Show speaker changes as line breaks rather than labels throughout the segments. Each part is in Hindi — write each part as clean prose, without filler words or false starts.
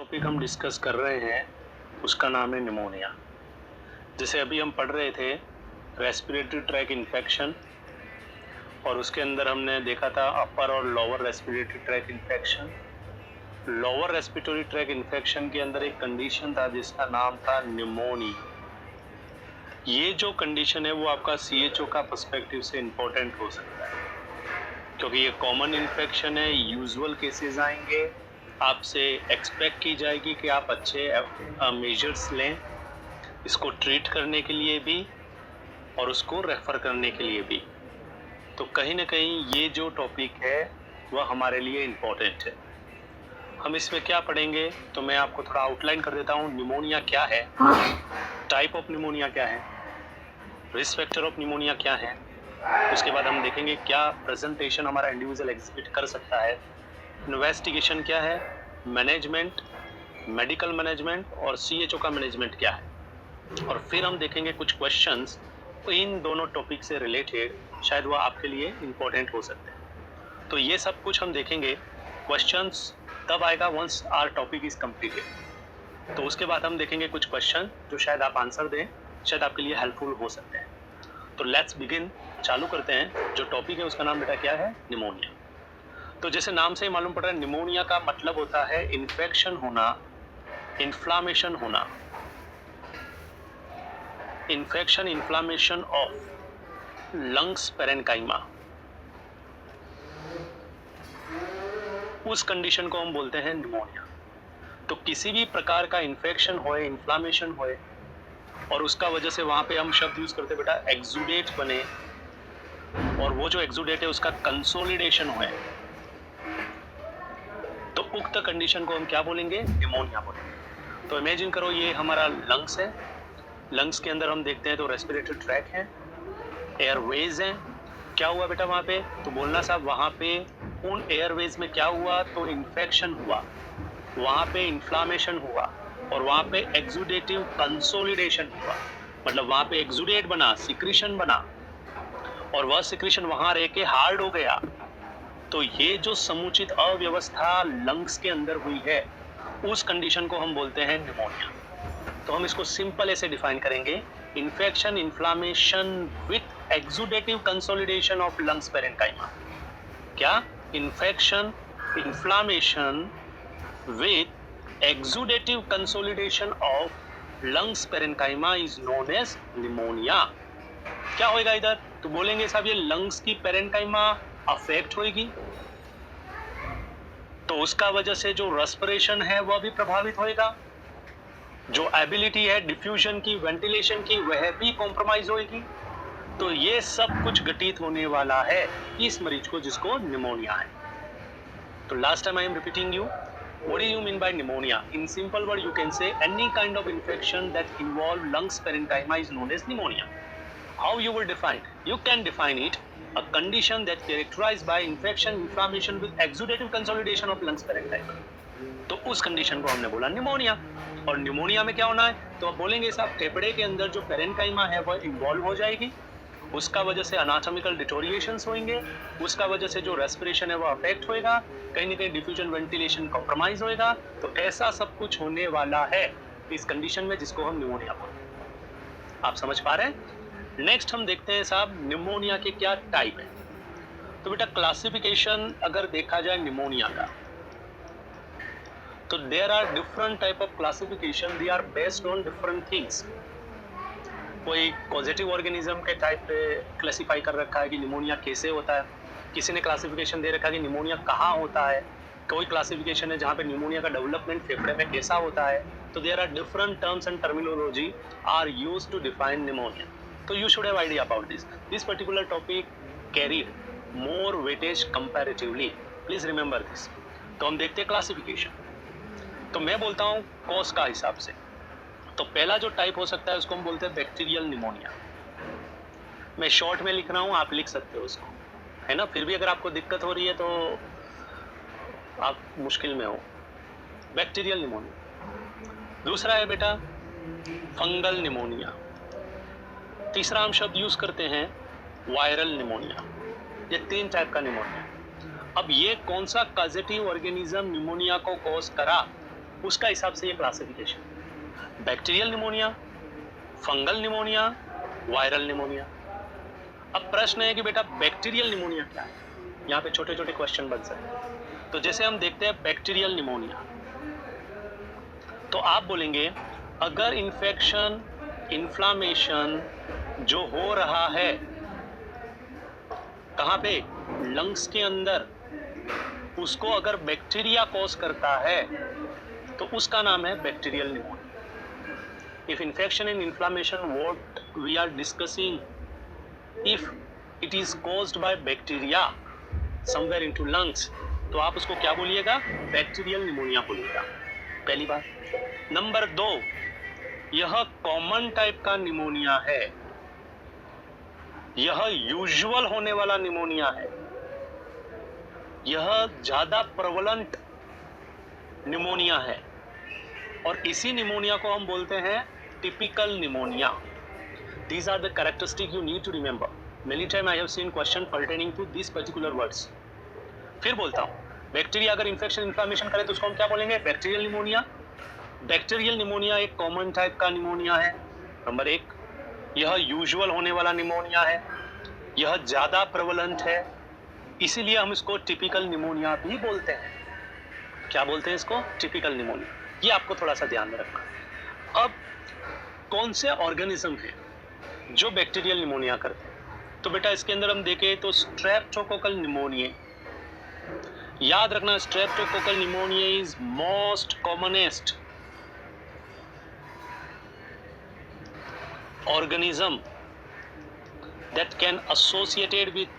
टॉपिक हम डिस्कस कर रहे हैं उसका नाम है निमोनिया। जैसे अभी हम पढ़ रहे थे रेस्पिरेटरी ट्रैक इन्फेक्शन, और उसके अंदर हमने देखा था अपर और lower respiratory tract infection. Lower respiratory tract infection के अंदर एक कंडीशन था जिसका नाम था निमोनिया। ये जो कंडीशन है वो आपका CHO का पर्सपेक्टिव से इम्पोर्टेंट हो सकता है, क्योंकि ये कॉमन इन्फेक्शन है, यूजुअल केसेस आएंगे, आपसे एक्सपेक्ट की जाएगी कि आप अच्छे मेजर्स लें इसको ट्रीट करने के लिए भी और उसको रेफर करने के लिए भी। तो कहीं ना कहीं ये जो टॉपिक है वह हमारे लिए इम्पोर्टेंट है। हम इसमें क्या पढ़ेंगे तो मैं आपको थोड़ा आउटलाइन कर देता हूँ। निमोनिया क्या है, टाइप ऑफ निमोनिया क्या है, रिस्क फैक्टर ऑफ निमोनिया क्या है, उसके बाद हम देखेंगे क्या प्रेजेंटेशन हमारा इंडिविजुअल एग्जिबिट कर सकता है, इन्वेस्टिगेशन क्या है, मैनेजमेंट, मेडिकल मैनेजमेंट और CHO का मैनेजमेंट क्या है, और फिर हम देखेंगे कुछ क्वेश्चंस इन दोनों टॉपिक से रिलेटेड, शायद वो आपके लिए इम्पोर्टेंट हो सकते हैं। तो ये सब कुछ हम देखेंगे, क्वेश्चंस तब आएगा once our topic is completed. तो उसके बाद हम देखेंगे कुछ क्वेश्चन जो शायद आप आंसर दें, शायद आपके लिए हेल्पफुल हो सकते हैं। तो लेट्स बिगिन, चालू करते हैं। जो टॉपिक है उसका नाम बेटा क्या है, निमोनिया। तो जैसे नाम से ही मालूम पड़ रहा है, निमोनिया का मतलब होता है इन्फेक्शन होना, इन्फ्लामेशन होना, infection inflammation of lungs parenchyma. उस कंडीशन को हम बोलते हैं निमोनिया। तो किसी भी प्रकार का इन्फेक्शन होए, इन्फ्लामेशन होए, और उसका वजह से वहां पे हम शब्द यूज करते बेटा एक्सुडेट बने, और वो जो एक्सुडेट है उसका कंसोलिडेशन होए, तो उक्त कंडीशन को हम क्या बोलेंगे, निमोनिया बोलेंगे। तो इमेजिन करो ये हमारा लंग्स है, लंग्स के अंदर हम देखते हैं तो रेस्पिरेटरी ट्रैक है, एयरवेज है। क्या हुआ बेटा वहां पे, तो बोलना साहब वहां पे उन एयरवेज में क्या हुआ, तो इन्फेक्शन हुआ, वहां पे इन्फ्लामेशन हुआ, और वहां पे एक्सुडेटिव कंसोलिडेशन हुआ, मतलब वहां पे एक्सुडेट बना, सिक्रीशन बना, और वह सिक्रीशन वहां रह के हार्ड हो गया। तो ये जो समुचित अव्यवस्था लंग्स के अंदर हुई है, उस कंडीशन को हम बोलते हैं निमोनिया। तो हम इसको सिंपल ऐसे डिफाइन करेंगे, infection inflammation with exudative consolidation of lungs parenchyma. क्या, infection inflammation with exudative consolidation of lungs parenchyma is known as pneumonia. क्या होएगा इधर, तो बोलेंगे साहब ये लंग्स की पेरेन्काइमा अफेक्ट होएगी, तो उसका वजह से जो रेस्पिरेशन है वह भी प्रभावित होएगा, जो एबिलिटी है डिफ्यूजन की, वेंटिलेशन की, वह भी कॉम्प्रोमाइज होएगी। तो ये सब कुछ घटित होने वाला है इस मरीज को जिसको निमोनिया है। तो last time I am repeating you, what do you mean by pneumonia? In simple word you can say any kind of infection that involve lungs parenchyma is known as pneumonia. How you will define? You can define it a condition that characterized by infection inflammation with exudative consolidation of lungs parenchyma. तो उस कंडीशन को हमने बोला निमोनिया। और निमोनिया में क्या होना है, तो आप बोलेंगे साहब फेफड़े के अंदर जो पेरेन्काइमा है वह इन्वॉल्व हो जाएगी, उसका वजह से अनाटॉमिकल डिटोरिएशंस होंगे, उसका वजह से जो रेस्पिरेशन है वो अफेक्ट होएगा, कहीं ना कहीं डिफ्यूजन वेंटिलेशन कॉम्प्रोमाइज होएगा। तो ऐसा सब कुछ होने वाला है इस कंडीशन में जिसको हम निमोनिया बोलते हैं। आप समझ पा रहे हैं। नेक्स्ट हम देखते हैं साहब निमोनिया के क्या टाइप है। तो बेटा क्लासिफिकेशन अगर देखा जाए निमोनिया का, तो there are different type of classification, they are based on different things. कोई पॉजिटिव ऑर्गेनिज्म के टाइप पे क्लासिफाई कर रखा है कि निमोनिया कैसे होता है, किसी ने क्लासिफिकेशन दे रखा है कि निमोनिया कहाँ होता है, कोई क्लासिफिकेशन है जहाँ पे निमोनिया का डेवलपमेंट फेफड़े में कैसा होता है। तो there are different terms and terminology are used to define pneumonia. तो you should have idea about this particular topic carried more weightage comparatively, please remember this. तो हम देखते हैं क्लासिफिकेशन। तो मैं बोलता हूँ कॉज का हिसाब से, तो पहला जो टाइप हो सकता है उसको हम बोलते हैं बैक्टीरियल निमोनिया। मैं शॉर्ट में लिख रहा हूँ, आप लिख सकते हो उसको, है ना। फिर भी अगर आपको दिक्कत हो रही है तो आप मुश्किल में हो। Bacterial pneumonia. दूसरा है बेटा फंगल निमोनिया। तीसरा हम शब्द यूज करते हैं वायरल निमोनिया। ये 3 टाइप का निमोनिया। अब ये कौन सा पॉजिटिव ऑर्गेनिज्म निमोनिया को कॉज करा, उसका हिसाब से ये classification, bacterial pneumonia, fungal pneumonia, viral pneumonia. अब प्रश्न है कि बेटा बैक्टीरियल निमोनिया क्या है, यहाँ पे छोटे छोटे क्वेश्चन बन सकते हैं। तो जैसे हम देखते हैं बैक्टीरियल निमोनिया, तो आप बोलेंगे अगर इन्फेक्शन, इन्फ्लामेशन जो हो रहा है कहाँ पे, लंग्स के अंदर, उसको अगर बैक्टीरिया कॉज करता है तो उसका नाम है bacterial pneumonia. If infection and inflammation what we are discussing, if it is caused by bacteria somewhere into lungs, तो आप उसको क्या बोलिएगा, बैक्टीरियल निमोनिया बोलिएगा, पहली बात। नंबर 2, यह कॉमन टाइप का निमोनिया है, यह यूजुअल होने वाला निमोनिया है, यह ज्यादा प्रेवलेंट निमोनिया है, और इसी निमोनिया को हम बोलते हैं typical pneumonia. These are the characteristics you need to remember. Many times I have seen question pertaining to these particular words. फिर बोलता हूँ, बैक्टीरिया अगर इन्फेक्शन, इन्फ्लामेशन करे तो उसको हम क्या बोलेंगे, बैक्टीरियल निमोनिया। बैक्टीरियल निमोनिया एक कॉमन टाइप का निमोनिया है, नंबर 1। यह यूजुअल होने वाला निमोनिया है, यह ज्यादा प्रेवलेंट है, इसीलिए हम इसको टिपिकल निमोनिया भी बोलते हैं। क्या बोलते हैं इसको, टिपिकल निमोनिया। ये आपको थोड़ा सा ध्यान में रखना है। अब कौन से ऑर्गेनिज्म है जो बैक्टीरियल निमोनिया करते हैं, तो बेटा इसके अंदर हम देखें तो स्ट्रेप्टोकोकल निमोनिया, याद रखना streptococcal pneumonia is most commonest organism that can associated with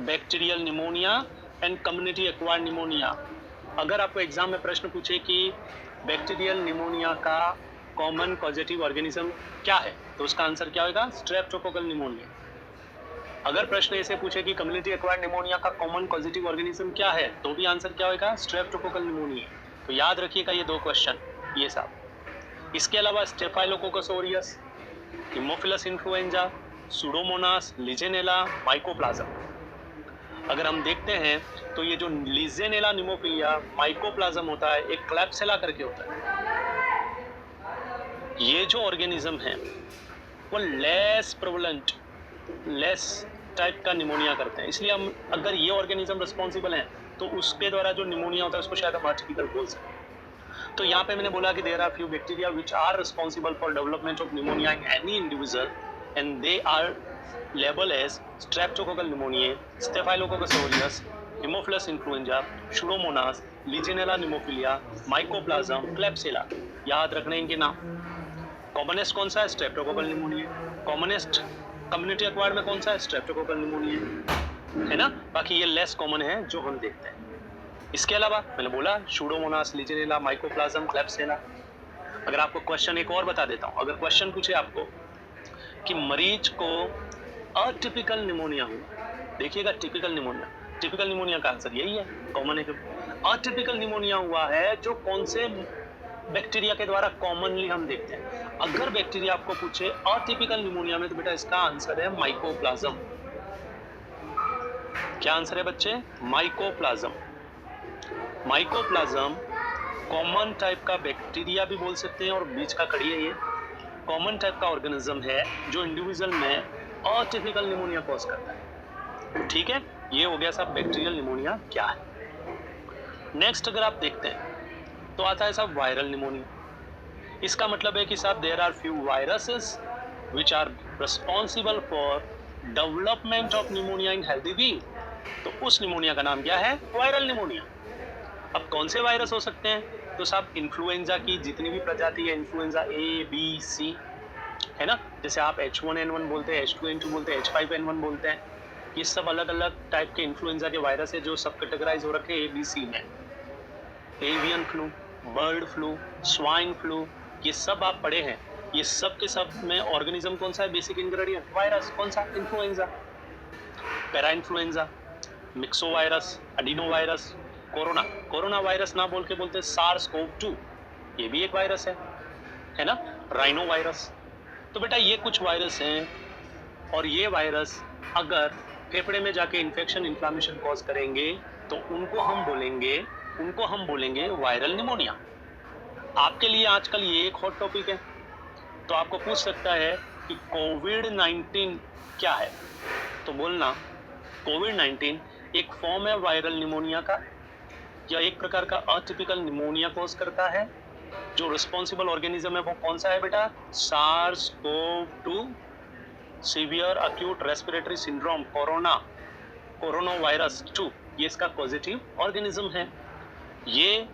bacterial pneumonia and community acquired pneumonia। अगर आपको एग्जाम में प्रश्न पूछे कि बैक्टीरियल निमोनिया का कॉमन पॉजिटिव ऑर्गेनिज्म क्या है, तो उसका आंसर क्या होगा, स्ट्रेप्टोकोकल निमोनिया। अगर प्रश्न ऐसे पूछे कि कम्युनिटी एक्वायर्ड निमोनिया का कॉमन पॉजिटिव ऑर्गेनिज्म क्या है, तो भी आंसर क्या होगा, स्ट्रेप्टोकोकल निमोनिया। तो याद रखिएगा ये 2 क्वेश्चन, ये सब। इसके अलावा staphylococcus aureus, haemophilus influenzae, pseudomonas, legionella, mycoplasma. अगर हम देखते हैं तो ये जो लीजेनेला निमोफिलिया माइकोप्लाज्म होता है, एक क्लैप्सेला करके होता है। ये जो ऑर्गेनिज्म है वो लेस प्रेवलेंट, लेस टाइप का निमोनिया करते हैं, इसलिए हम अगर ये ऑर्गेनिज्म रिस्पॉन्सिबल है तो उसके द्वारा जो निमोनिया होता है उसको शायद हम आर्टिफिशियल बोल सकते हैं। तो यहाँ पे मैंने बोला कि there are few bacteria which are responsible for development of pneumonia in any individual and they are label as streptococcal pneumonia, staphylococcus aureus, haemophilus influenzae, pseudomonas, legionella pneumophila, mycoplasma, klebsiella. याद रखने इनके नाम। कॉमनेस्ट कौन सा है, streptococcal pneumonia. Commonest community acquired में कौन सा है, स्ट्रेप्टोकोकल निमोनिया, है ना। बाकी ये लेस कॉमन है जो हम देखते हैं। इसके अलावा मैंने बोला सुडोमोनास, लीजेनेला, माइकोप्लाज्म, क्लैप्सेला। अगर आपको क्वेश्चन एक और बता देता हूँ, अगर क्वेश्चन पूछे आपको कि मरीज को अटिपिकल निमोनिया हुआ, देखिएगा टिपिकल निमोनिया का आंसर यही है, कॉमन है। अटिपिकल निमोनिया हुआ है जो कौन से बैक्टीरिया के द्वारा कॉमनली हम देखते हैं। अगर बैक्टीरिया आपको पूछे अटिपिकल निमोनिया में, तो बेटा इसका आंसर है माइकोप्लाज्म। क्या आंसर है बच्चे, माइकोप्लाज्म। माइकोप्लाज्म कॉमन टाइप का बैक्टीरिया भी बोल सकते हैं, और बीच का कड़ी है, ये कॉमन टाइप का ऑर्गेनिज्म है जो इंडिविजुअल में अटिपिकल निमोनिया कॉज करता है। ठीक है, ये हो गया सब बैक्टीरियल निमोनिया क्या है। नेक्स्ट अगर आप देखते हैं तो आता है सब वायरल निमोनिया। इसका मतलब है कि साहब there are few viruses which are responsible for development of pneumonia in healthy being. तो उस निमोनिया का नाम क्या है, वायरल निमोनिया। अब कौन से वायरस हो सकते हैं, तो साहब इन्फ्लुएंजा की जितनी भी प्रजाति है, इन्फ्लुएंजा ए बी सी, है ना। जैसे आप H1N1 बोलते हैं, H2N2 बोलते हैं, H5N1 बोलते हैं, ये सब अलग अलग टाइप के इन्फ्लुएंजा के वायरस है जो सब कैटेगराइज हो रखे हैं ABC में। Avian flu, bird flu, swine flu, ये सब आप पढ़े हैं। ये सब के सब में ऑर्गेनिज्म कौन सा है, बेसिक इंग्रेडिएंट वायरस। कौन सा, influenza, para influenza, myxo virus, adeno virus, corona virus ना बोल के बोलते हैं SARS-CoV-2, ये भी एक वायरस है ना। Rhino virus. तो बेटा ये कुछ वायरस हैं, और ये वायरस अगर फेफड़े में जाके इन्फेक्शन, इन्फ्लामेशन कॉज करेंगे तो उनको हम बोलेंगे वायरल निमोनिया। आपके लिए आजकल ये एक हॉट टॉपिक है, तो आपको पूछ सकता है कि कोविड-19 क्या है? तो बोलना कोविड-19 एक फॉर्म है वायरल निमोनिया का, या एक प्रकार का अटिपिकल निमोनिया कॉज करता है। जो रिस्पॉन्सिबल ऑर्गेनिज्म है वो कौन सा है बेटा? SARS-CoV-2, severe acute respiratory syndrome, corona virus 2, ये इसका पॉजिटिव ऑर्गेनिज्म है। ये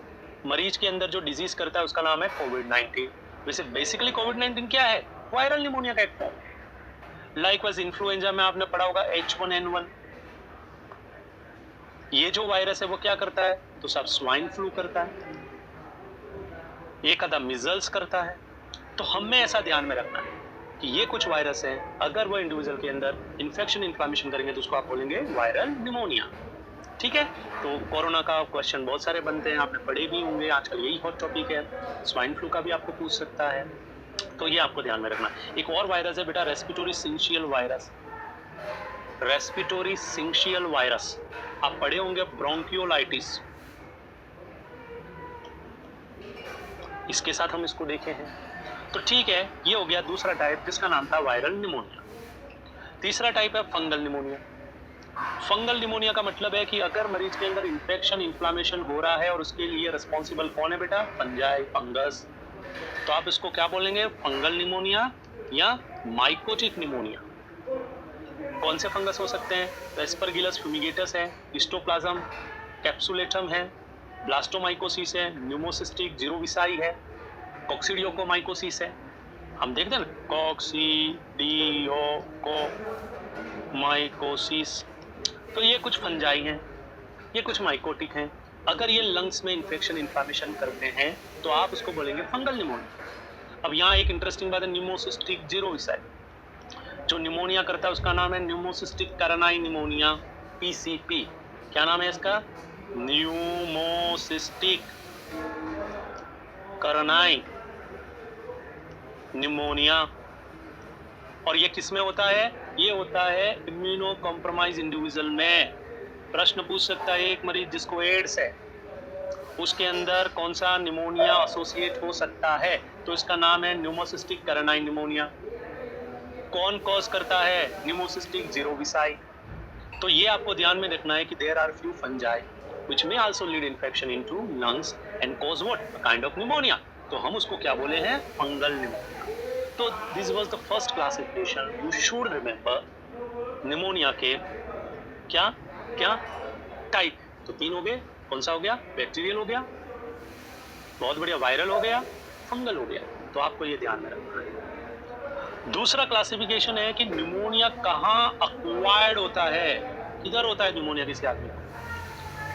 मरीज के अंदर जो डिजीज करता है उसका नाम है कोविड-19। वैसे बेसिकली कोविड-19 क्या है? वायरल निमोनिया का एक फॉर्म। लाइकवाइज इन्फ्लुएंजा में आपने पढ़ा होगा H1N1। ये जो वायरस है वो क्या करता है? तो सब स्वाइन फ्लू करता है, एक आधा मिजल्स करता है। तो हमें ऐसा ध्यान में रखना है कि ये कुछ वायरस हैं, अगर वो इंडिविजुअल के अंदर इन्फेक्शन इन्फ्लामेशन करेंगे तो उसको आप बोलेंगे वायरल निमोनिया। ठीक है, तो कोरोना का क्वेश्चन बहुत सारे बनते हैं, आपने पढ़े भी होंगे, आजकल यही हॉट टॉपिक है। स्वाइन फ्लू का भी आपको पूछ सकता है, तो ये आपको ध्यान में रखना। एक और वायरस है बेटा, respiratory syncytial virus. Respiratory syncytial virus आप पढ़े होंगे, ब्रोंकियोलाइटिस। इसके साथ हम इसको देखे हैं। तो ठीक है, ये हो गया दूसरा टाइप जिसका नाम था वायरल निमोनिया। तीसरा टाइप है फंगल निमोनिया। फंगल निमोनिया का मतलब है कि अगर मरीज के अंदर इंफेक्शन इन्फ्लामेशन हो रहा है और उसके लिए रिस्पॉन्सिबल कौन है बेटा? Fungi, fungus. तो आप इसको क्या बोलेंगे? फंगल निमोनिया या माइकोटिक निमोनिया। कौन से फंगस हो सकते हैं? तो एस्परगिलस फ्यूमिगेटस है, हिस्टोप्लाज्म कैप्सुलेटम है, ब्लास्टोमाइकोसिस है, न्यूमोसिस्टिक जीरोविसाई है, कॉक्सीडियोकोमाइकोसिस है। हम देखते हैं ना, कॉक्सीडियोकोमाइकोसिस। तो ये कुछ फंजाई हैं, ये कुछ माइकोटिक हैं। अगर ये लंग्स में इन्फेक्शन इन्फ्लामेशन करते हैं तो आप उसको बोलेंगे फंगल निमोनिया। अब यहाँ एक इंटरेस्टिंग बात है, न्यूमोसिस्टिक जीरोविसाई। जो निमोनिया करता है उसका नाम है न्यूमोसिस्टिक करनाई निमोनिया, PCP। क्या नाम है इसका? न्यूमोसिस्टिक करनाई निमोनिया। और ये किस में होता है? ये होता है इम्यूनो कॉम्प्रोमाइज इंडिविजुअल में। प्रश्न पूछ सकता है, एक मरीज जिसको एड्स है उसके अंदर कौन सा निमोनिया एसोसिएट हो सकता है? तो इसका नाम है न्यूमोसिस्टिक करनाई निमोनिया। कौन कॉज करता है? न्यूमोसिस्टिक जीरोविसाई। तो ये आपको ध्यान में रखना है कि there are few fungi which may also lead infection into lungs and cause what? A kind of pneumonia. तो हम उसको क्या बोले हैं? Fungal pneumonia. तो this was the first classification. You should remember pneumonia के क्या क्या टाइप। तो 3 हो गए। कौन सा हो गया? बैक्टीरियल हो गया, बहुत बढ़िया, वायरल हो गया, फंगल हो गया। तो आपको ये ध्यान में रखना है। दूसरा क्लासिफिकेशन है कि निमोनिया कहाँ अक्वायर्ड होता है, किधर होता है निमोनिया किसी आदमी को।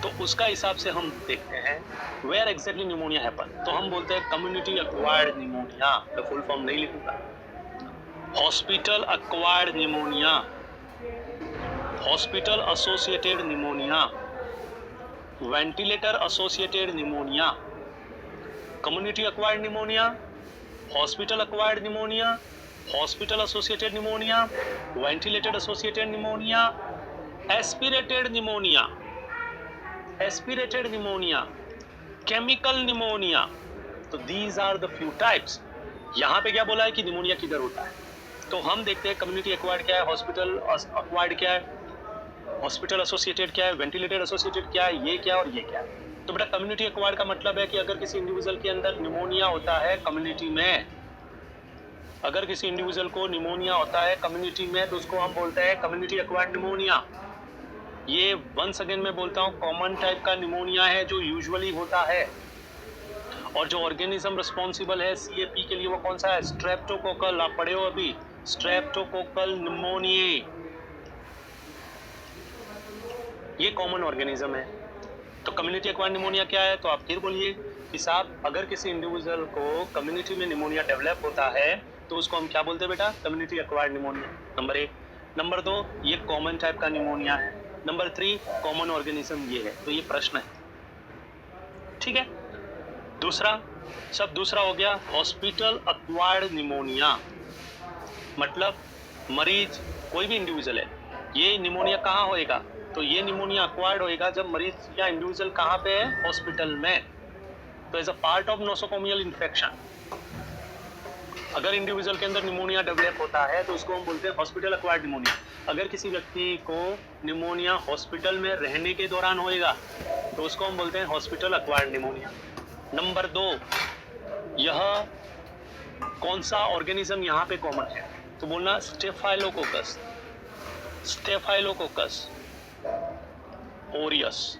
तो उसका हिसाब से हम देखते हैं वेयर एग्जैक्टली निमोनिया हैपन। तो हम बोलते हैं कम्युनिटी एक्वायर्ड निमोनिया। मैं फुल फॉर्म नहीं लिखूंगा। Hospital acquired pneumonia, hospital associated pneumonia, ventilator associated pneumonia, community acquired pneumonia, hospital acquired pneumonia, hospital associated pneumonia, ventilated associated pneumonia, aspirated pneumonia, aspirated pneumonia, chemical pneumonia. तो these are the few types. यहाँ पे क्या बोला है कि निमोनिया किधर होता है। तो हम देखते हैं कम्युनिटी एक्वायर्ड क्या है, हॉस्पिटल एक्वायर्ड क्या है, हॉस्पिटल एसोसिएटेड क्या है, वेंटिलेटेड एसोसिएटेड क्या है, ये क्या और ये क्या है। तो बेटा कम्युनिटी एक्वायर्ड का मतलब है कि अगर किसी इंडिविजुअल के अंदर निमोनिया होता है कम्युनिटी में, अगर किसी इंडिविजुअल को निमोनिया होता है कम्युनिटी में तो उसको हम बोलते हैं कम्युनिटी एक्वायर्ड निमोनिया। ये वंस अगेन मैं बोलता हूँ कॉमन टाइप का निमोनिया है जो यूजुअली होता है। और जो ऑर्गेनिज्म रिस्पॉन्सिबल है CAP के लिए वो कौन सा है? स्ट्रेप्टोकोकल। आप पढ़े हो अभी, स्ट्रेप्टोकोकल निमोनिया, ये कॉमन ऑर्गेनिज्म है। तो कम्युनिटी एक्वायर्ड निमोनिया क्या है? तो आप फिर बोलिए कि साहब अगर किसी इंडिविजुअल को कम्युनिटी में निमोनिया डेवलप होता है तो उसको हम क्या बोलते हैं बेटा? Community acquired pneumonia, number 1। Number 2, ये कॉमन टाइप का निमोनिया है। नंबर 3, कॉमन ऑर्गेनिज्म ये है। तो ये प्रश्न है, ठीक है। दूसरा हो गया हॉस्पिटल एक्वायर्ड निमोनिया। मतलब मरीज कोई भी इंडिविजुअल है, ये निमोनिया कहाँ होएगा? तो ये निमोनिया एक्वायर्ड होएगा जब मरीज या इंडिविजुअल कहाँ पे है? हॉस्पिटल में। तो as a part of nosocomial infection अगर इंडिविजुअल के अंदर निमोनिया डेवलप होता है तो उसको हम बोलते हैं हॉस्पिटल एक्वायर्ड निमोनिया। अगर किसी व्यक्ति को निमोनिया हॉस्पिटल में रहने के दौरान होएगा तो उसको हम बोलते हैं हॉस्पिटल एक्वायर्ड निमोनिया। नंबर 2, यह कौन सा ऑर्गेनिज्म यहाँ पे कॉमन है, तो बोलना स्टेफाइलोकोकस, स्टेफाइलोकोकस ओरियस।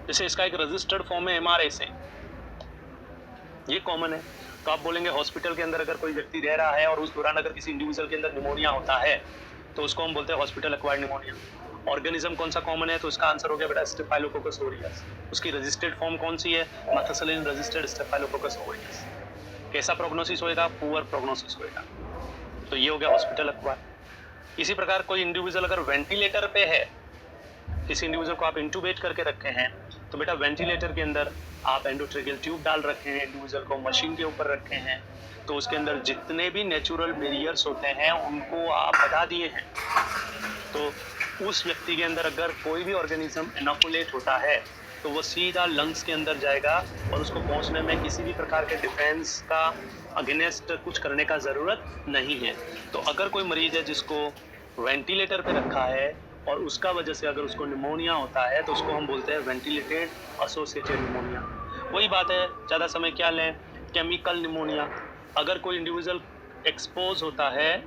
जैसे इसका एक रजिस्टर्ड फॉर्म है MRSA, ये कॉमन है। तो आप बोलेंगे हॉस्पिटल के अंदर अगर कोई व्यक्ति रह रहा है और उस दौरान अगर किसी इंडिविजुअल के अंदर निमोनिया होता है तो उसको हम बोलते हैं हॉस्पिटल एक्वायर्ड निमोनिया। ऑर्गेनिज्म कौन सा कॉमन है, तो इसका आंसर हो गया बेटा स्टेफाइलोकोकस ओरियस। उसकी रजिस्टर्ड फॉर्म कौन सी है, मेथिसिलिन रजिस्टर्ड स्टेफाइलोकोकस ओरियस। कैसा प्रोग्नोसिस होएगा, पुअर प्रोग्नोसिस होएगा। तो ये हो गया हॉस्पिटल एक्वायर्ड। इसी प्रकार कोई इंडिविजुअल अगर वेंटिलेटर पे है, किसी इंडिविजुअल को आप इंटूबेट करके रखे हैं, तो बेटा वेंटिलेटर के अंदर आप एंडोट्रेकियल ट्यूब डाल रखे हैं, इंडिविजुअल को मशीन के ऊपर रखे हैं, तो उसके अंदर जितने भी नेचुरल बैरियर्स होते हैं उनको आप हटा दिए हैं। तो उस व्यक्ति के अंदर अगर कोई भी ऑर्गेनिज्म इनोकुलेट होता है तो वो सीधा लंग्स के अंदर जाएगा और उसको पहुंचने में किसी भी प्रकार के डिफेंस का अगेंस्ट कुछ करने का ज़रूरत नहीं है। तो अगर कोई मरीज है जिसको वेंटिलेटर पे रखा है और उसका वजह से अगर उसको निमोनिया होता है तो उसको हम बोलते हैं वेंटिलेटेड एसोसिएटेड निमोनिया। वही बात है, ज़्यादा समय क्या लें, केमिकल निमोनिया। अगर कोई इंडिविजुअल एक्सपोज होता है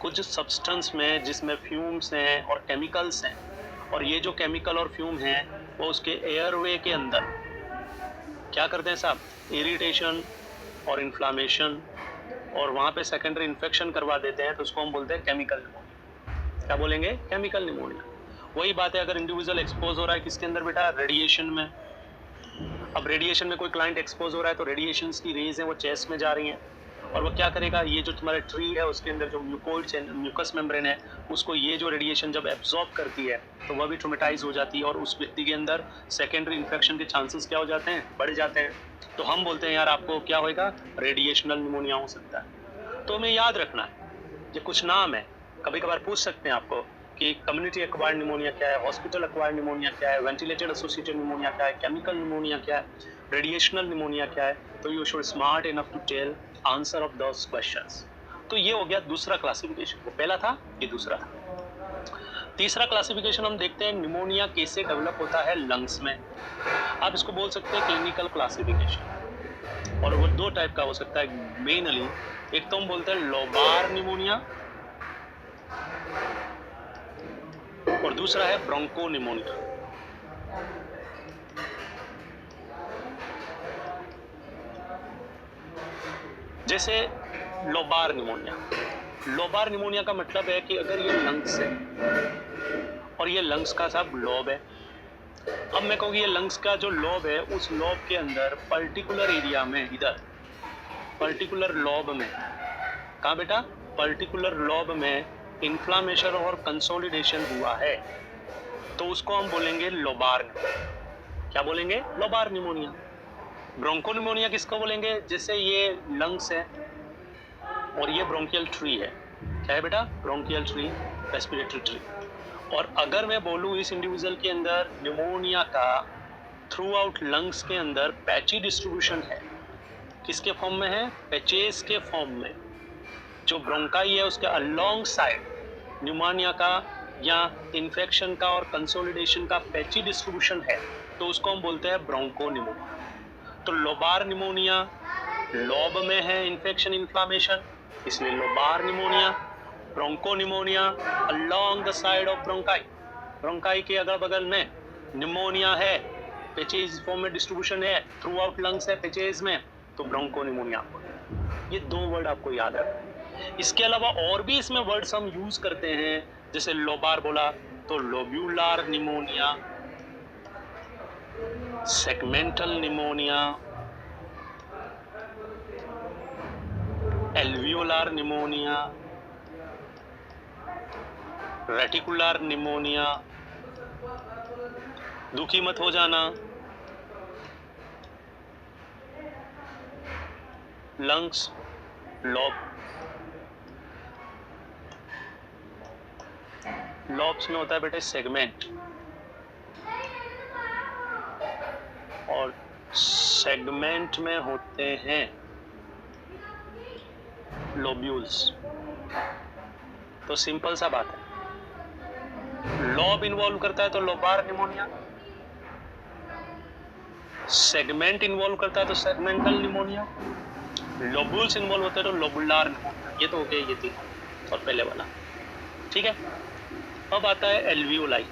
कुछ सब्सटेंस में जिसमें फ्यूम्स हैं और केमिकल्स हैं, और ये जो केमिकल और फ्यूम हैं वो उसके एयरवे के अंदर क्या करते हैं साहब, इरिटेशन और इन्फ्लामेशन, और वहाँ पे सेकेंडरी इन्फेक्शन करवा देते हैं, तो उसको हम बोलते हैं केमिकल निमोनिया। क्या बोलेंगे, केमिकल निमोनिया। वही बात है अगर इंडिविजुअल एक्सपोज हो रहा है किसके अंदर बेटा, रेडिएशन में। अब रेडिएशन में कोई क्लाइंट एक्सपोज हो रहा है तो रेडिएशन की रेज है वो चेस्ट में जा रही हैं, और वो क्या करेगा, ये जो तुम्हारा ट्री है उसके अंदर जो म्यूकस मेम्ब्रेन है उसको ये जो रेडिएशन जब एब्जॉर्ब करती है तो वह भी ट्रोमेटाइज हो जाती है और उस व्यक्ति के अंदर सेकेंडरी इन्फेक्शन के चांसेस क्या हो जाते हैं, बढ़ जाते हैं। तो हम बोलते हैं यार आपको क्या होएगा, रेडिएशनल निमोनिया हो सकता है। तो हमें याद रखना है, ये कुछ नाम है, कभी कभार पूछ सकते हैं आपको कि कम्युनिटी एक्वायर्ड निमोनिया क्या है, हॉस्पिटल एक्वायर्ड निमोनिया क्या है, वेंटिलेटेड एसोसिएटेड निमोनिया क्या है, केमिकल निमोनिया क्या है, रेडिएशनल निमोनिया क्या है। तो you should smart enough to tell answer of those questions. तो ये हो गया दूसरा क्लासिफिकेशन, वो पहला था ये दूसरा था। तीसरा क्लासिफिकेशन हम देखते हैं निमोनिया कैसे डेवलप होता है लंग्स में। आप इसको बोल सकते हैं क्लिनिकल क्लासिफिकेशन, और वो दो टाइप का हो सकता है मेनली। एक तो हम बोलते हैं लोबार निमोनिया और दूसरा है ब्रोंको निमोनिया। जैसे लोबार निमोनिया, लोबार निमोनिया का मतलब है कि अगर ये लंग्स है और ये लंग्स का सब लॉब है, अब मैं कहूँगी ये लंग्स का जो लॉब है उस लॉब के अंदर पर्टिकुलर एरिया में, इधर पर्टिकुलर लॉब में, कहाँ बेटा, पर्टिकुलर लॉब में इन्फ्लामेशन और कंसोलिडेशन हुआ है, तो उसको हम बोलेंगे लोबार निमोनिया। क्या बोलेंगे, लोबार निमोनिया। ब्रोंको निमोनिया किसको बोलेंगे, जैसे ये लंग्स है और ये ब्रोंकियल ट्री है, क्या है बेटा, ब्रोंकियल ट्री, रेस्पिरेटरी ट्री। और अगर मैं बोलूँ इस इंडिविजुअल के अंदर निमोनिया का थ्रू आउट लंग्स के अंदर पैची डिस्ट्रीब्यूशन है, किसके फॉर्म में है, पैचेस के फॉर्म में। जो ब्रोंकाई है उसके अलोंग साइड निमोनिया का या इन्फेक्शन का और कंसोलिडेशन का पैची डिस्ट्रीब्यूशन है, तो उसको हम बोलते हैं ब्रोंको निमोनिया। तो लोबार निमोनिया लॉब में है इन्फेक्शन इन्फ्लामेशन, इसलिए lobar pneumonia. Broncho pneumonia along the side of bronchi, bronchi के अगल बगल में निमोनिया है, पेचेज फॉर्म में डिस्ट्रीब्यूशन है, थ्रू आउट लंग्स है पेचेज में, तो ब्रोंको निमोनिया। ये दो वर्ड आपको याद रखना। इसके अलावा और भी इसमें वर्ड्स हम यूज करते हैं, जैसे लोबार बोला तो lobular pneumonia, segmental pneumonia, alveolar pneumonia, reticular pneumonia. दुखी मत हो जाना, लंग्स, लॉब, लॉब्स में होता है बेटे सेगमेंट, सेगमेंट में होते हैं लोब्यूल्स। तो सिंपल सा बात है, लॉब इन्वॉल्व करता है तो लोबार निमोनिया, सेगमेंट इन्वॉल्व करता है तो सेगमेंटल निमोनिया, लोब्यूल्स इन्वॉल्व होते हैं तो लोबुलार निमोनिया। ये तो हो गया ये तीन और पहले वाला, ठीक है। अब आता है एल्वियोलाई।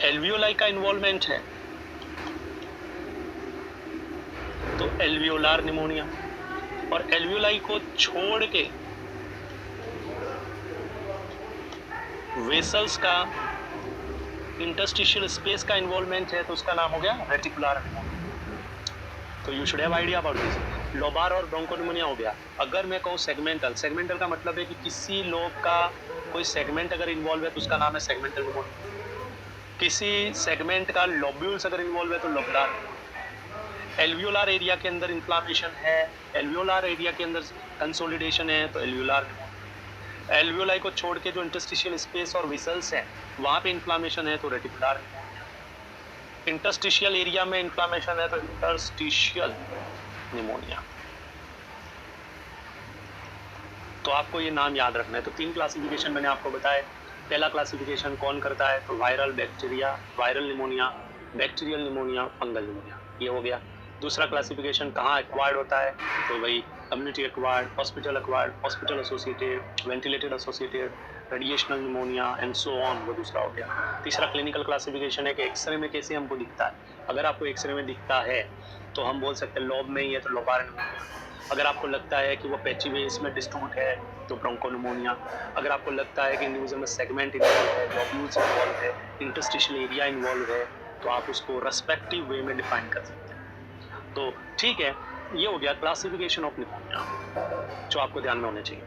एल्वियोलाई का इन्वॉल्वमेंट है तो एल्वियोलार निमोनिया, और एल्वियोलाई को छोड़ के वेसल्स का, इंटरस्टिशियल स्पेस का इन्वॉल्वमेंट है तो उसका नाम हो गया रेटिकुलर निमोनिया। तो you should have idea about this. Lobar और ब्रोंकोनिमोनिया हो गया। अगर मैं कहूँ सेगमेंटल, सेगमेंटल का मतलब है कि किसी लोब का कोई सेगमेंट अगर इन्वॉल्व है तो उसका नाम है सेगमेंटल निमोनिया। किसी सेगमेंट का लोब्यूल्स अगर इन्वॉल्व है तो लोबुलार। एल्वियोलार एरिया के अंदर इन्फ्लामेशन है, एल्वियोलार एरिया के अंदर कंसोलिडेशन है तो एल्वियोलार। एल्वियोलाई को छोड़ के जो इंटरस्टिशियल स्पेस और वेसल्स हैं वहाँ पे इन्फ्लामेशन है तो रेटिकुलर। इंटरस्टिशियल एरिया में इन्फ्लामेशन है तो इंटरस्टिशियल निमोनिया। तो आपको ये नाम याद रखना है। तो तीन क्लासिफिकेशन मैंने आपको बताया। पहला क्लासिफिकेशन कौन करता है तो viral bacteria, viral pneumonia, bacterial pneumonia, fungal pneumonia, ये हो गया। दूसरा क्लासिफिकेशन कहाँ एक्वायर्ड होता है तो भाई community acquired, hospital associated, ventilated associated, radiational pneumonia and so on, वो दूसरा हो गया। तीसरा क्लिनिकल क्लासिफिकेशन है कि एक्सरे में कैसे हमको दिखता है। अगर आपको एक्सरे में दिखता है तो हम बोल सकते हैं लॉब में ही है तो लोबार निमोनिया। अगर आपको लगता है कि वो पैची वेस में डिस्ट्रीब्यूट है तो ब्रोंकोनिमोनिया। अगर आपको लगता है कि इंडिविजुअल में सेगमेंट इन्वॉल्व है, लोब्यूल्स इन्वॉल्व है, इंटरस्टिशियल एरिया इन्वॉल्व है, तो आप उसको रेस्पेक्टिव वे में डिफाइन कर सकते हैं। तो ठीक है, ये हो गया क्लासिफिकेशन ऑफ निमोनिया जो आपको ध्यान में होने चाहिए।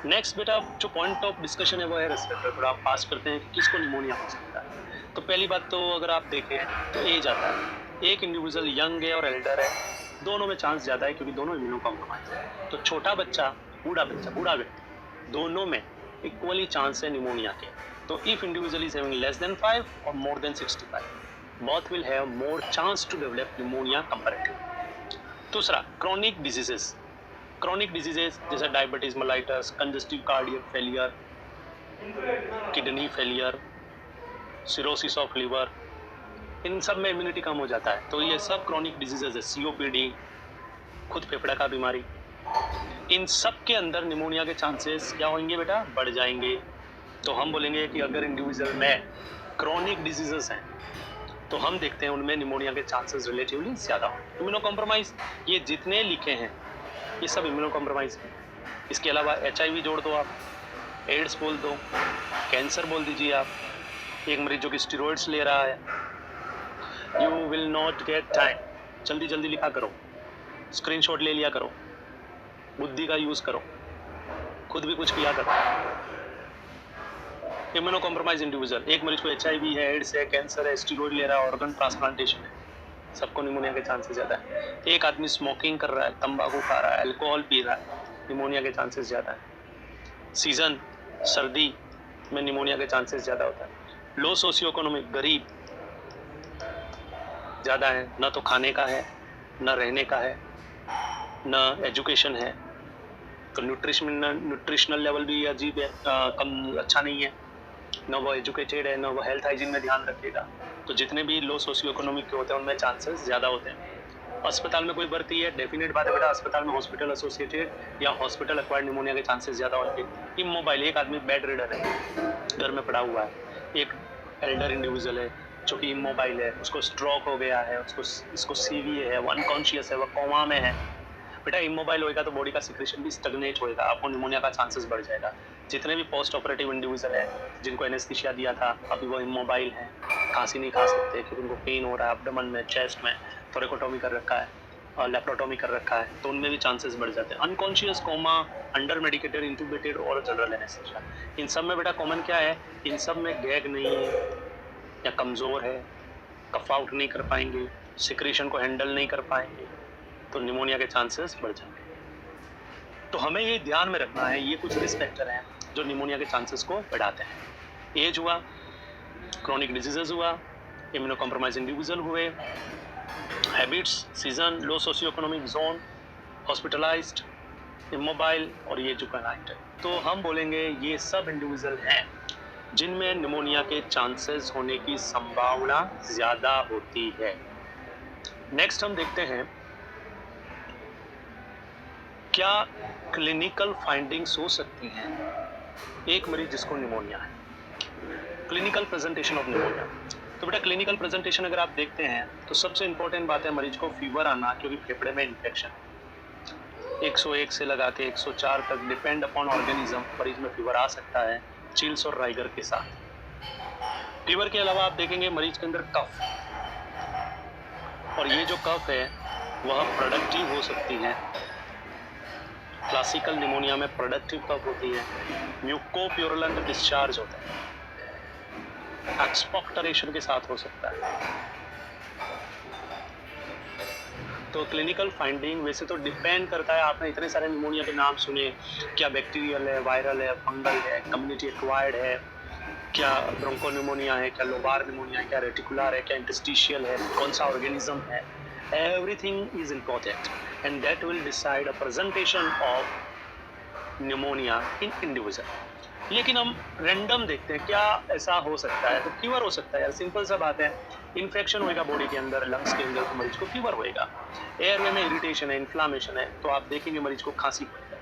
नेक्स्ट बेटा जो पॉइंट ऑफ डिस्कशन है वो है रेस्पिरेटरी। थोड़ा आप पास करते हैं कि किसको निमोनिया हो सकता है। तो पहली बात तो अगर आप देखें तो एज आता है। एक इंडिविजुअल यंग है और एल्डर है, दोनों में चांस ज़्यादा है क्योंकि दोनों इम्यूनो कॉम्प्रोमाइज है। तो छोटा बच्चा, बूढ़ा व्यक्ति, दोनों में इक्वली चांस है निमोनिया के। तो if individual is having less than 5 और more than 65, both will have more chance to develop pneumonia comparatively. दूसरा क्रॉनिक डिजीजेस, जैसे diabetes mellitus, congestive cardiac failure, kidney failure, cirrhosis of liver, इन सब में इम्यूनिटी कम हो जाता है। तो ये सब क्रॉनिक डिजीजेस है। सीओपीडी, खुद फेफड़े का बीमारी, इन सब के अंदर निमोनिया के चांसेस क्या होंगे बेटा, बढ़ जाएंगे। तो हम बोलेंगे कि अगर इंडिविजुअल में क्रॉनिक डिजीजेस हैं तो हम देखते हैं उनमें निमोनिया के चांसेस रिलेटिवली ज़्यादा हो। इम्यूनो कॉम्प्रोमाइज, ये जितने लिखे हैं ये सब इम्यूनो कॉम्प्रोमाइज हैं। इसके अलावा HIV जोड़ दो आप, एड्स बोल दो, कैंसर बोल दीजिए आप, एक मरीज जो कि स्टेरॉइड्स ले रहा है, you will not get time, जल्दी जल्दी लिखा करो, स्क्रीनशॉट ले लिया करो, बुद्धि का यूज़ करो, खुद भी कुछ किया करो। इम्यूनो कॉम्प्रोमाइज इंडिविजुअल, एक मरीज को HIV है, एड्स है, कैंसर है, स्टेरॉइड ले रहा है, ऑर्गन ट्रांसप्लांटेशन है, सबको निमोनिया के चांसेस ज़्यादा है। एक आदमी स्मोकिंग कर रहा है, तंबाकू खा रहा है, अल्कोहल पी रहा है, निमोनिया के चांसेस ज़्यादा है। सीजन सर्दी में निमोनिया के चांसेस ज़्यादा होता है। लो सोशियो इकोनॉमिक, गरीब ज़्यादा है, ना तो खाने का है, ना रहने का है, ना एजुकेशन है, तो न्यूट्रिशनल लेवल भी अजीब है, कम अच्छा नहीं है, ना वो एजुकेटेड है, ना वो हेल्थ हाइजीन में ध्यान रखेगा। तो जितने भी लो सोशियो इकोनॉमिक के होते हैं उनमें चांसेस ज़्यादा होते हैं। अस्पताल में कोई भर्ती है, डेफिनेट बात है बेटा, अस्पताल में हॉस्पिटल एसोसिएटेड या हॉस्पिटल एक्वायर्ड निमोनिया के चांसेस ज़्यादा होंगे। इमोबाइल, एक आदमी बेड रिडर है, घर में पड़ा हुआ है, एक एल्डर इंडिविजुअल है जो कि इमोबाइल है, उसको स्ट्रोक हो गया है, उसको CVA है, वो अनकॉन्शियस है, वो कोमा में है, बेटा इमोबाइल होएगा तो बॉडी का सिक्रेशन भी स्टगनेट होएगा, आपको निमोनिया का चांसेस बढ़ जाएगा। जितने भी पोस्ट ऑपरेटिव इंडिविजुअल है जिनको एनेस्थीसिया दिया था अभी वो इमोबाइल है, खांसी नहीं खा सकते क्योंकि उनको पेन हो रहा है एब्डोमेन में, चेस्ट में, थोरेकोटोमी कर रखा है और लेप्रोटोमी कर रखा है, तो उनमें भी चांसेस बढ़ जाते हैं। अनकॉन्शियस, कोमा, अंडर मेडिकेटेड, इंट्यूबेटेड और जनरल एनेस्थीसिया, इन सब में बेटा कॉमन क्या है, इन सब में गैग नहीं है या कमज़ोर है, कफ आउट नहीं कर पाएंगे, सिक्रेशन को हैंडल नहीं कर पाएंगे, तो निमोनिया के चांसेस बढ़ जाएंगे। तो हमें ये ध्यान में रखना है, ये कुछ रिस्क फैक्टर हैं जो निमोनिया के चांसेस को बढ़ाते हैं। एज हुआ, क्रॉनिक डिजीजेज हुआ, इम्यूनो कॉम्प्रोमाइज इंडिविजुअल हुए, habits, season, low socio economic zone, hospitalized, immobile और ये जुवेनाइल है। तो हम बोलेंगे ये सब इंडिविजुअल हैं जिनमें निमोनिया के चांसेस होने की संभावना ज्यादा होती है। नेक्स्ट हम देखते हैं क्या क्लिनिकल फाइंडिंग्स हो सकती हैं एक मरीज जिसको निमोनिया है, क्लिनिकल प्रेजेंटेशन ऑफ निमोनिया। तो बेटा क्लिनिकल प्रेजेंटेशन अगर आप देखते हैं तो सबसे इंपॉर्टेंट बात है मरीज को फीवर आना, क्योंकि फेफड़े में इन्फेक्शन 101 से लगा के 104 तक डिपेंड अपॉन ऑर्गेनिज्म मरीज में फीवर आ सकता है, चिल्स और राइगर के साथ। फीवर के अलावा आप देखेंगे मरीज के अंदर कफ, और ये जो कफ है वह प्रोडक्टिव हो सकती है। क्लासिकल निमोनिया में प्रोडक्टिव कफ होती है, म्यूकोप्यूरुलेंट डिस्चार्ज होता है, एक्सपेक्टोरेशन के साथ हो सकता है। तो क्लिनिकल फाइंडिंग वैसे तो डिपेंड करता है, आपने इतने सारे निमोनिया के नाम सुने, क्या बैक्टीरियल है, वायरल है, फंगल है, कम्युनिटी एक्वायर्ड है, क्या ब्रोंकोनिमोनिया है, क्या लोबार निमोनिया है, क्या रेटिकुलर है, क्या इंटरस्टिशियल है, कौन सा ऑर्गेनिज्म है। Everything is important and that will decide a presentation of pneumonia in individual. लेकिन हम रैंडम देखते हैं क्या ऐसा हो सकता है। तो फीवर हो सकता है यार, सिंपल सा बात है, इन्फेक्शन होएगा बॉडी के अंदर, लंग्स के अंदर, तो मरीज को फीवर होएगा। एयरवे में इरिटेशन है, इन्फ्लामेशन है, तो आप देखेंगे मरीज को खांसी होएगा।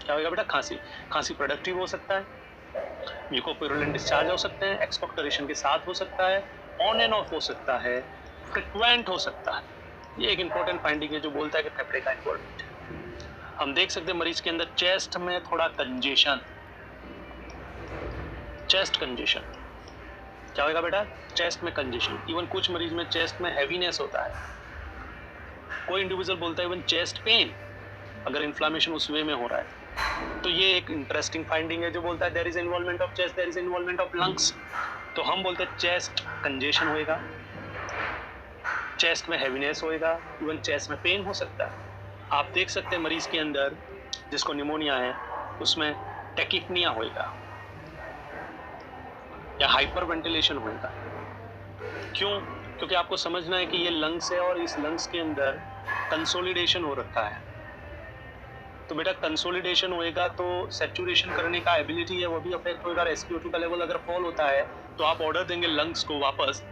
क्या होएगा बेटा? खांसी। खांसी प्रोडक्टिव हो सकता है, म्यूकोप्यूरुलेंट डिस्चार्ज हो सकते हैं, एक्सपेक्टोरेशन के साथ हो सकता है, ऑन एंड ऑफ हो सकता है, फ्रिक्वेंट हो सकता है। ये एक इंपॉर्टेंट फाइंडिंग है जो बोलता है कि फेफड़े का इन्वॉल्वमेंट है। हम देख सकते हैं मरीज के अंदर चेस्ट में थोड़ा कंजेशन, चेस्ट कंजेशन। क्या होगा बेटा? चेस्ट में कंजेशन। इवन कुछ मरीज में चेस्ट में हैवीनेस होता है, कोई इंडिविजुअल बोलता है इवन चेस्ट पेन, अगर इन्फ्लामेशन उस वे में हो रहा है। तो ये एक इंटरेस्टिंग फाइंडिंग है जो बोलता है there is involvement of chest, there is involvement of lungs. तो हम बोलते हैं चेस्ट कंजेशन होएगा, चेस्ट में हैवीनेस होएगा, इवन चेस्ट में पेन हो सकता है। आप देख सकते हैं मरीज के अंदर जिसको निमोनिया है उसमें टेकिपनिया होएगा या हाइपर वेंटिलेशन होएगा। क्यों? क्योंकि आपको समझना है कि ये लंग्स है और इस लंग्स के अंदर कंसोलिडेशन हो रखा है। तो बेटा कंसोलिडेशन होएगा तो सैचुरेशन करने का एबिलिटी है वो भी अफेक्ट होएगा। SpO2 का लेवल अगर फॉल होता है तो आप ऑर्डर देंगे लंग्स को वापस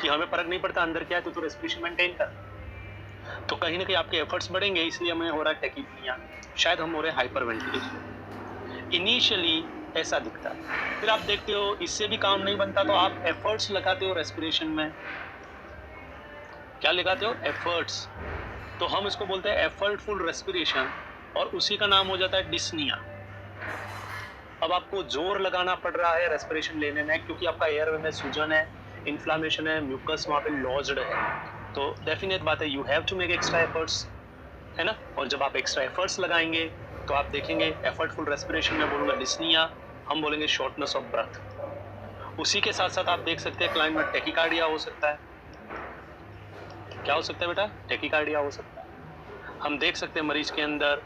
कि हमें फर्क नहीं पड़ता अंदर क्या है, तो रेस्पिरेशन मेंटेन कर। तो कहीं ना कहीं आपके एफर्ट्स बढ़ेंगे, इसलिए हमें हो रहा है टेकिपनिया, शायद हम हो रहे हैं हाइपर वेंटिलेशन। इनिशियली ऐसा दिखता है। फिर आप देखते हो इससे भी काम नहीं बनता तो आप एफर्ट्स लगाते हो रेस्पिरेशन में। क्या लगाते हो? एफर्ट्स। तो हम इसको बोलते हैं एफर्टफुल रेस्पिरेशन और उसी का नाम हो जाता है डिस्निया। अब आपको जोर लगाना पड़ रहा है रेस्पिरेशन लेने में क्योंकि आपका एयरवे में सूजन है, इन्फ्लामेशन है, म्यूकस वहाँ पे लॉज्ड है। तो डेफिनेट बात है you have to make extra efforts, है ना। और जब आप एक्स्ट्रा एफर्ट्स लगाएंगे तो आप देखेंगे एफर्टफुल रेस्पिरेशन में बोलूँगा डिस्निया, हम बोलेंगे शॉर्टनेस ऑफ ब्रेथ। उसी के साथ साथ आप देख सकते हैं क्लाइंट में टेकिकार्डिया हो सकता है। क्या हो सकता है बेटा? टेकिकार्डिया हो सकता है। हम देख सकते हैं मरीज के अंदर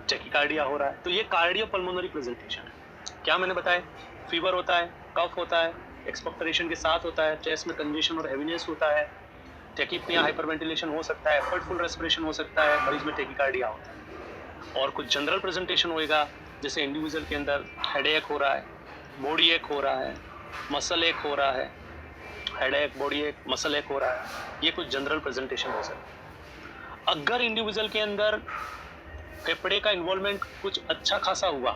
टेकिकार्डिया हो रहा है, तो ये कार्डियोपल्मोनरी प्रेजेंटेशन है। क्या मैंने बताया? फीवर होता है, कफ होता है, एक्सपेक्टोरेशन के साथ होता है, चेस्ट में कंजेशन और हेवीनेस होता है, टेकिपनिया हाइपरवेंटिलेशन हो सकता है, एफर्टफुल रेस्पिरेशन हो सकता है, मरीज में टेकिकार्डिया होता है। और कुछ जनरल प्रेजेंटेशन होएगा जैसे इंडिविजुअल के अंदर हेडेक हो रहा है, बॉडी एक हो रहा है, मसल एक हो रहा है, हेडेक, बॉडी एक, मसल एक हो रहा है। ये कुछ जनरल प्रेजेंटेशन हो सकता है। अगर इंडिविजुअल के अंदर फेफड़े का इन्वॉल्वमेंट कुछ अच्छा खासा हुआ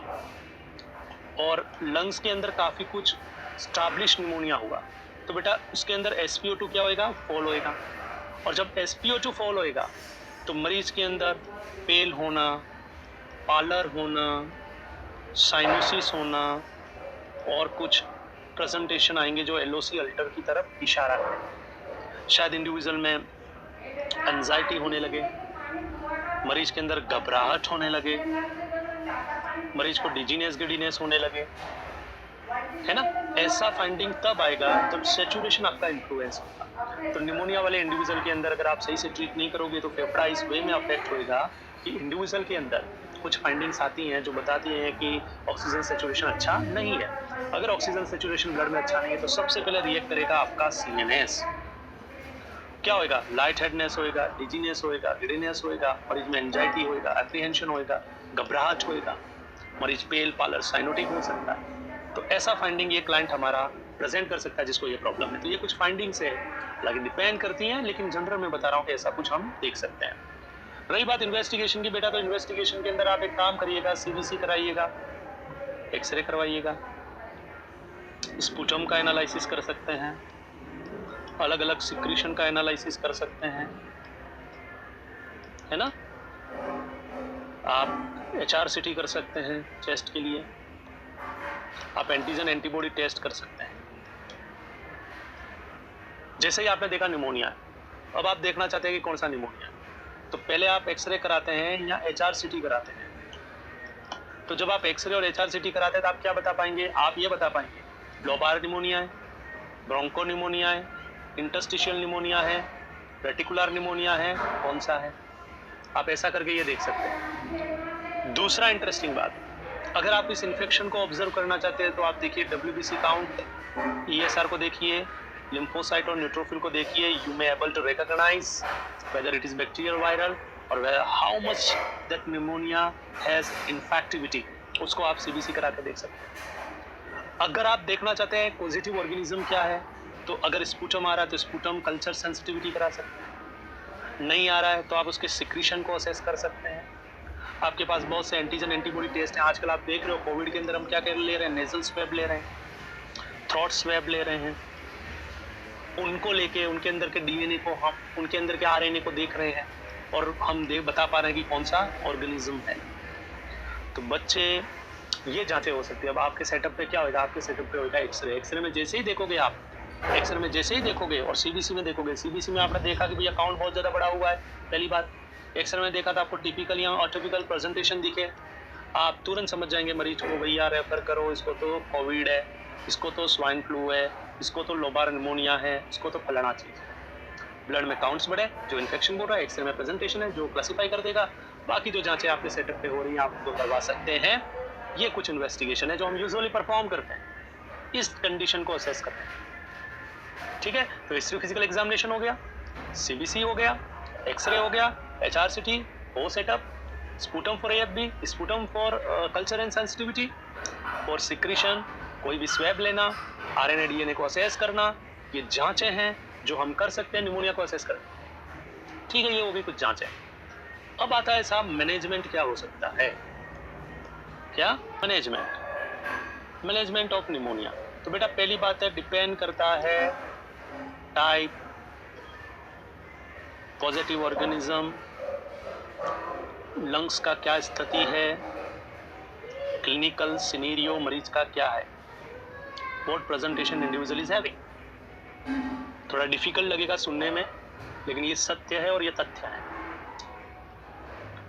और लंग्स के अंदर काफ़ी कुछ स्टैब्लिश निमोनिया हुआ तो बेटा उसके अंदर SpO2 क्या होएगा? फॉल होएगा। और जब SpO2 फॉल होएगा तो मरीज के अंदर पेल होना, पालर होना, साइनोसिस होना और कुछ प्रेजेंटेशन आएंगे जो LOC अल्टर की तरफ इशारा करें। शायद इंडिविजुअल में एंजाइटी होने लगे, मरीज के अंदर घबराहट होने लगे, मरीज को डिजीनेस गिडीनेस होने लगे, है ना। ऐसा फाइंडिंग तब आएगा जब सैचुरेशन आपका इन्फ्लुएंस होगा। तो निमोनिया वाले इंडिविजुअल के अंदर अगर आप सही से ट्रीट नहीं करोगे तो फेफड़ा इस वे में अफेक्ट होएगा कि इंडिविजुअल के अंदर कुछ फाइंडिंग्स आती हैं जो बताती हैं कि ऑक्सीजन सैचुरेशन अच्छा नहीं है। अगर ऑक्सीजन सैचुरेशन ब्लड में अच्छा नहीं है तो सबसे पहले रिएक्ट करेगा आपका CNS। क्या होएगा? लाइट हेडनेस होएगा, डिजीनेस होएगा, गिडीनेस होएगा, मरीज में एंजाइटी होएगा, एप्रीहेंशन होएगा, घबराहट होएगा, मरीज पेल पालर साइनोटिक हो सकता है। तो ऐसा फाइंडिंग ये क्लाइंट हमारा प्रेजेंट कर सकता है जिसको ये प्रॉब्लम है। तो ये कुछ फाइंडिंग्स है, लेकिन डिपेंड करती हैं, लेकिन जनरल में बता रहा हूँ कि ऐसा कुछ हम देख सकते हैं। रही बात इन्वेस्टिगेशन की बेटा, तो इन्वेस्टिगेशन के अंदर आप एक काम करिएगा, सीबीसी कराइएगा, एक्सरे करवाइएगा, स्पुटम का एनालिसिस कर सकते हैं, अलग अलग सिक्रीशन का एनालिसिस कर सकते हैं, है ना। आप HRCT कर सकते हैं चेस्ट के लिए, आप एंटीजन एंटीबॉडी टेस्ट कर सकते हैं। जैसे ही आपने देखा निमोनिया है, अब आप देखना चाहते हैं कि कौन सा निमोनिया है, तो पहले आप एक्सरे कराते हैं या HRCT कराते हैं। तो जब आप एक्सरे और HRCT कराते हैं तो आप क्या बता पाएंगे? आप ये बता पाएंगे लोबार निमोनिया है, ब्रोंको निमोनिया है, इंटरस्टिशियल निमोनिया है, रेटिकुलर निमोनिया है, कौन सा है। आप ऐसा करके ये देख सकते हैं। दूसरा इंटरेस्टिंग बात, अगर आप इस इन्फेक्शन को ऑब्जर्व करना चाहते हैं तो आप देखिए WBC काउंट, ESR को देखिए, लिम्फोसाइट और न्यूट्रोफिल को देखिए। You may able to recognize whether it is bacterial viral और how much that pneumonia has infectivity, उसको आप CBC करा के देख सकते हैं। अगर आप देखना चाहते हैं पॉजिटिव ऑर्गेनिज्म क्या है, तो अगर स्पुटम आ रहा है तो स्पुटम कल्चर सेंसिटिविटी करा सकते हैं। नहीं आ रहा है तो आप उसके सिक्रीशन को असेस कर सकते हैं। आपके पास बहुत से एंटीजन एंटीबॉडी टेस्ट हैं। आजकल आप देख रहे हो कोविड के अंदर हम क्या ले रहे हैं, नेजल स्वेब ले रहे हैं, थ्रोट स्वेब ले रहे हैं। उनको लेके उनके अंदर के DNA को, हम उनके अंदर के RNA को देख रहे हैं और हम बता पा रहे हैं कि कौन सा ऑर्गेनिज्म है। तो बच्चे ये जांचें हो सकती है। अब आपके सेटअप पे क्या होगा? आपके सेटअप पे होगा एक्सरे। एक्सरे में जैसे ही देखोगे आप, एक्सरे में जैसे ही देखोगे और CBC में देखोगे, CBC में आपने देखा कि भैया काउंट बहुत ज़्यादा बड़ा हुआ है, पहली बात। एक्सरे में देखा था आपको टिपिकल या अटिपिकल प्रेजेंटेशन दिखे, आप तुरंत समझ जाएंगे मरीज को भैया रेफर करो, इसको तो कोविड है, इसको तो स्वाइन फ्लू है, इसको तो लोबार निमोनिया है, इसको तो फलाना चीज़ है। ब्लड में काउंट्स बढ़े, जो इन्फेक्शन बोल रहा है, एक्सरे में प्रेजेंटेशन है जो क्लासीफाई कर देगा। बाकी जो जांचें आपके सेटअप पे हो रही हैं आप उनको करवा सकते हैं। ये कुछ इन्वेस्टिगेशन है जो हम यूजुअली परफॉर्म करते हैं, इस कंडीशन को असेस करते हैं। ठीक है, तो हिस्ट्री फिजिकल एग्जामिनेशन हो गया, CBC हो गया, एक्सरे हो गया, HRCT, वो setup, sputum for AFB, sputum for culture and sensitivity, for secretion कोई भी स्वैब लेना, RNA DNA को असेस करना, ये जांचें हैं जो हम कर सकते हैं निमोनिया को असेस करना। ठीक है, ये हो गई कुछ जांचें। अब आता है साहब मैनेजमेंट क्या हो सकता है। क्या मैनेजमेंट ऑफ निमोनिया। तो बेटा पहली बात है, डिपेंड करता है टाइप, पॉजिटिव ऑर्गेनिज्म, लंग्स का क्या स्थिति है, क्लिनिकल सिनेरियो मरीज का क्या है, what presentation individual is having. थोड़ा डिफिकल्ट लगेगा सुनने में, लेकिन ये सत्य है और ये तथ्य है।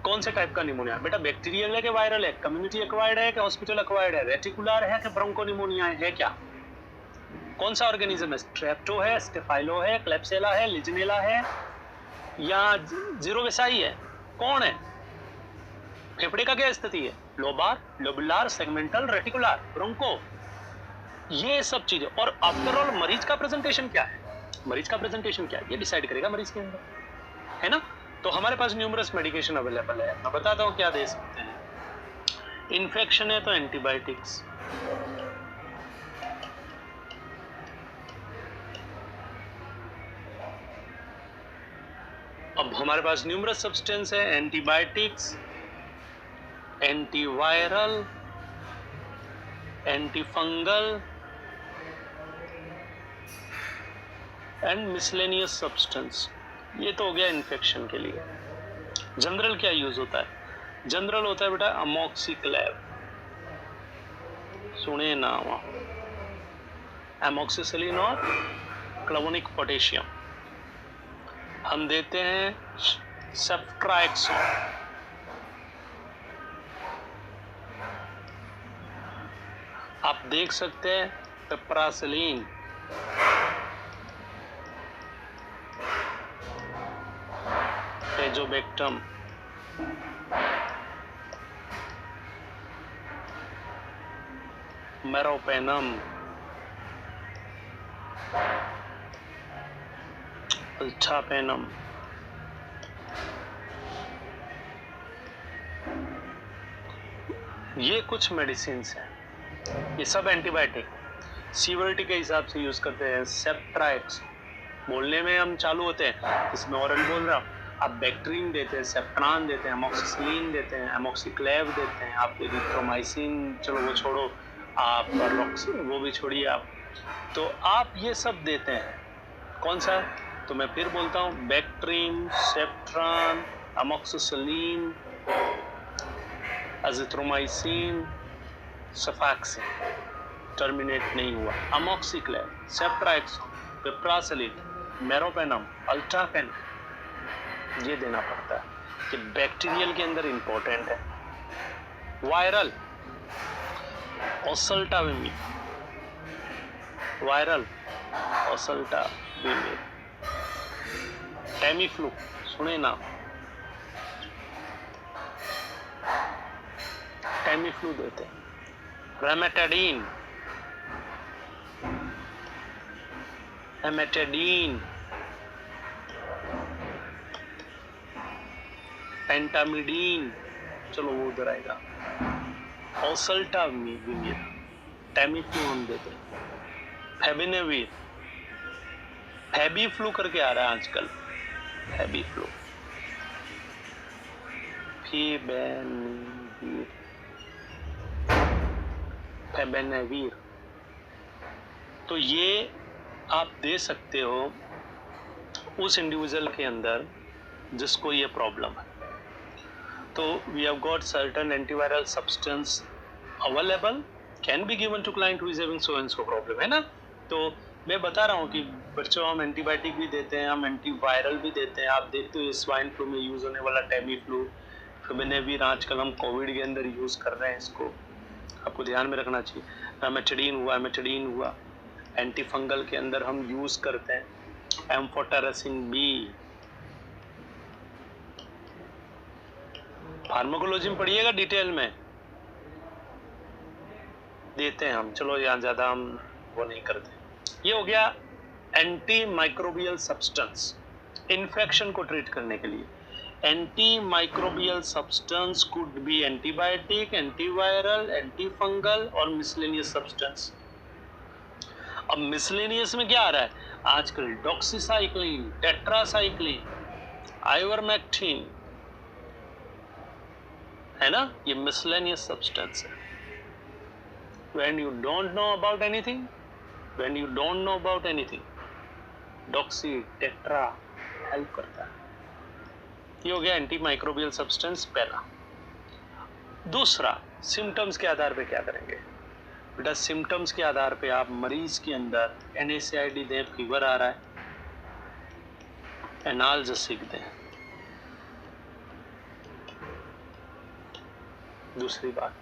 कौन से टाइप का निमोनिया बेटा? बैक्टीरियल है कि वायरल है, कम्युनिटी एक्वायर्ड है कि हॉस्पिटल एक्वायर्ड है, रेटिकुलर है कि ब्रोंको निमोनिया है क्या? कौन सा ऑर्गेनिज्म है? स्ट्रेप्टो है, स्टेफाइलो है, क्लेप्सेला है, लिजनेला है या जीरोवेसाई है? कौन है? फेफड़े का क्या स्थिति है? Lobar, lobular, segmental, reticular, broncho, ये सब चीजें। और आफ्टर ऑल मरीज का प्रेजेंटेशन क्या है, मरीज का प्रेजेंटेशन क्या है, ये डिसाइड करेगा मरीज के अंदर, है ना। तो हमारे पास न्यूमरस मेडिकेशन अवेलेबल है, मैं बताता हूँ क्या दे सकते हैं। इन्फेक्शन है तो एंटीबायोटिक्स, अब हमारे पास न्यूमरस सब्सटेंस है, antibiotics, antiviral, antifungal and miscellaneous substance. ये तो हो गया इन्फेक्शन के लिए। जनरल क्या यूज होता है? जनरल होता है बेटा अमोक्सिक्लेव, सुने ना, एमोक्सिसिलिन और क्लोवोनिक पोटेशियम। हम देते हैं सेफ्ट्राएक्सोन, आप देख सकते हैं पिप्रासिलीन, एजोबेक्टम, मेरोपेनम, अल्टापेनम, ये कुछ मेडिसिन हैं, ये सब एंटीबायोटिक सीवियरिटी के हिसाब से यूज करते हैं। सेप्ट्राएक्स बोलने में हम चालू होते हैं, इसमें ओरल बोल रहा हूँ, आप बैक्ट्रीन देते हैं, सेप्ट्रान देते हैं, अमोक्सिसिलिन देते हैं, एमोक्सिक्लेव देते हैं, आप एरिथ्रोमाइसिन, चलो वो छोड़ो, आप वो भी छोड़िए आप, तो आप ये सब देते हैं। कौन सा? तो मैं फिर बोलता हूँ, बैक्ट्रीन, सेप्ट्रान, अमोक्सिसिलिन, एजिथ्रोमाइसिन, सफाक्सिन, टर्मिनेट नहीं हुआ, अमोक्सिक्लेव, सेप्ट्राएक्सोन, पिप्रासिलिन, मेरोपेनम, अल्टापेनम, ये देना पड़ता है कि बैक्टीरियल के अंदर इंपॉर्टेंट है। वायरल, ओसल्टाविमिर, वायरल ओसल्टाविमिर, टेमीफ्लू, सुने ना, टेमीफ्लू देते हैं। रेमेटाडीन, एमेटाडीन, पेंटामिडीन, चलो वो उधर आएगा, ओसल्टाविमिर, टेमीफ्लू हम देते हैं। फेबिनेविर, फेबीफ्लू करके आ रहा है आजकल, फेबीफ्लू, फेबेनेविर, फेबेनेविर, तो ये आप दे सकते हो उस इंडिविजुअल के अंदर जिसको ये प्रॉब्लम है। तो we have got certain antiviral substance available, can be given to client who is having so and so problem, है ना। तो मैं बता रहा हूँ कि बच्चों हम एंटीबायोटिक भी देते हैं, हम एंटीवायरल भी देते हैं। आप देखते हो स्वाइन फ्लू में यूज होने वाला टेमीफ्लू, फेबिनेविर आजकल हम कोविड के अंदर यूज कर रहे हैं, इसको आपको ध्यान में रखना चाहिए। एमेटाडीन हुआ, एंटीफंगल के अंदर हम यूज करते हैं एम्फोटेरेसिन बी। फार्माकोलॉजी में पढ़िएगा डिटेल में, देते हैं हम, चलो यहाँ ज्यादा हम वो नहीं करते। ये हो गया एंटी माइक्रोबियल सब्सटेंस, इन्फेक्शन को ट्रीट करने के लिए। Anti microbial substance could be antibiotic, antiviral, antifungal और मिसलेनियस सब्सटेंस। अब मिसलेनियस में क्या आ रहा है आजकल? डॉक्सीसाइक्लिन, टेट्रासाइक्लिन, आइवरमेक्टिन, है ना, ये मिसलेनियस सब्सटेंस है। When you don't know about anything, Doxy, tetra help करता है। ये हो गया एंटी माइक्रोबियल सब्सटेंस पहला। दूसरा, सिम्टम्स के आधार पे क्या करेंगे बेटा? सिम्टम्स के आधार पे आप मरीज के अंदर NSAID दें, फीवर आ रहा है, एनाल्जेसिक दें। दूसरी बात,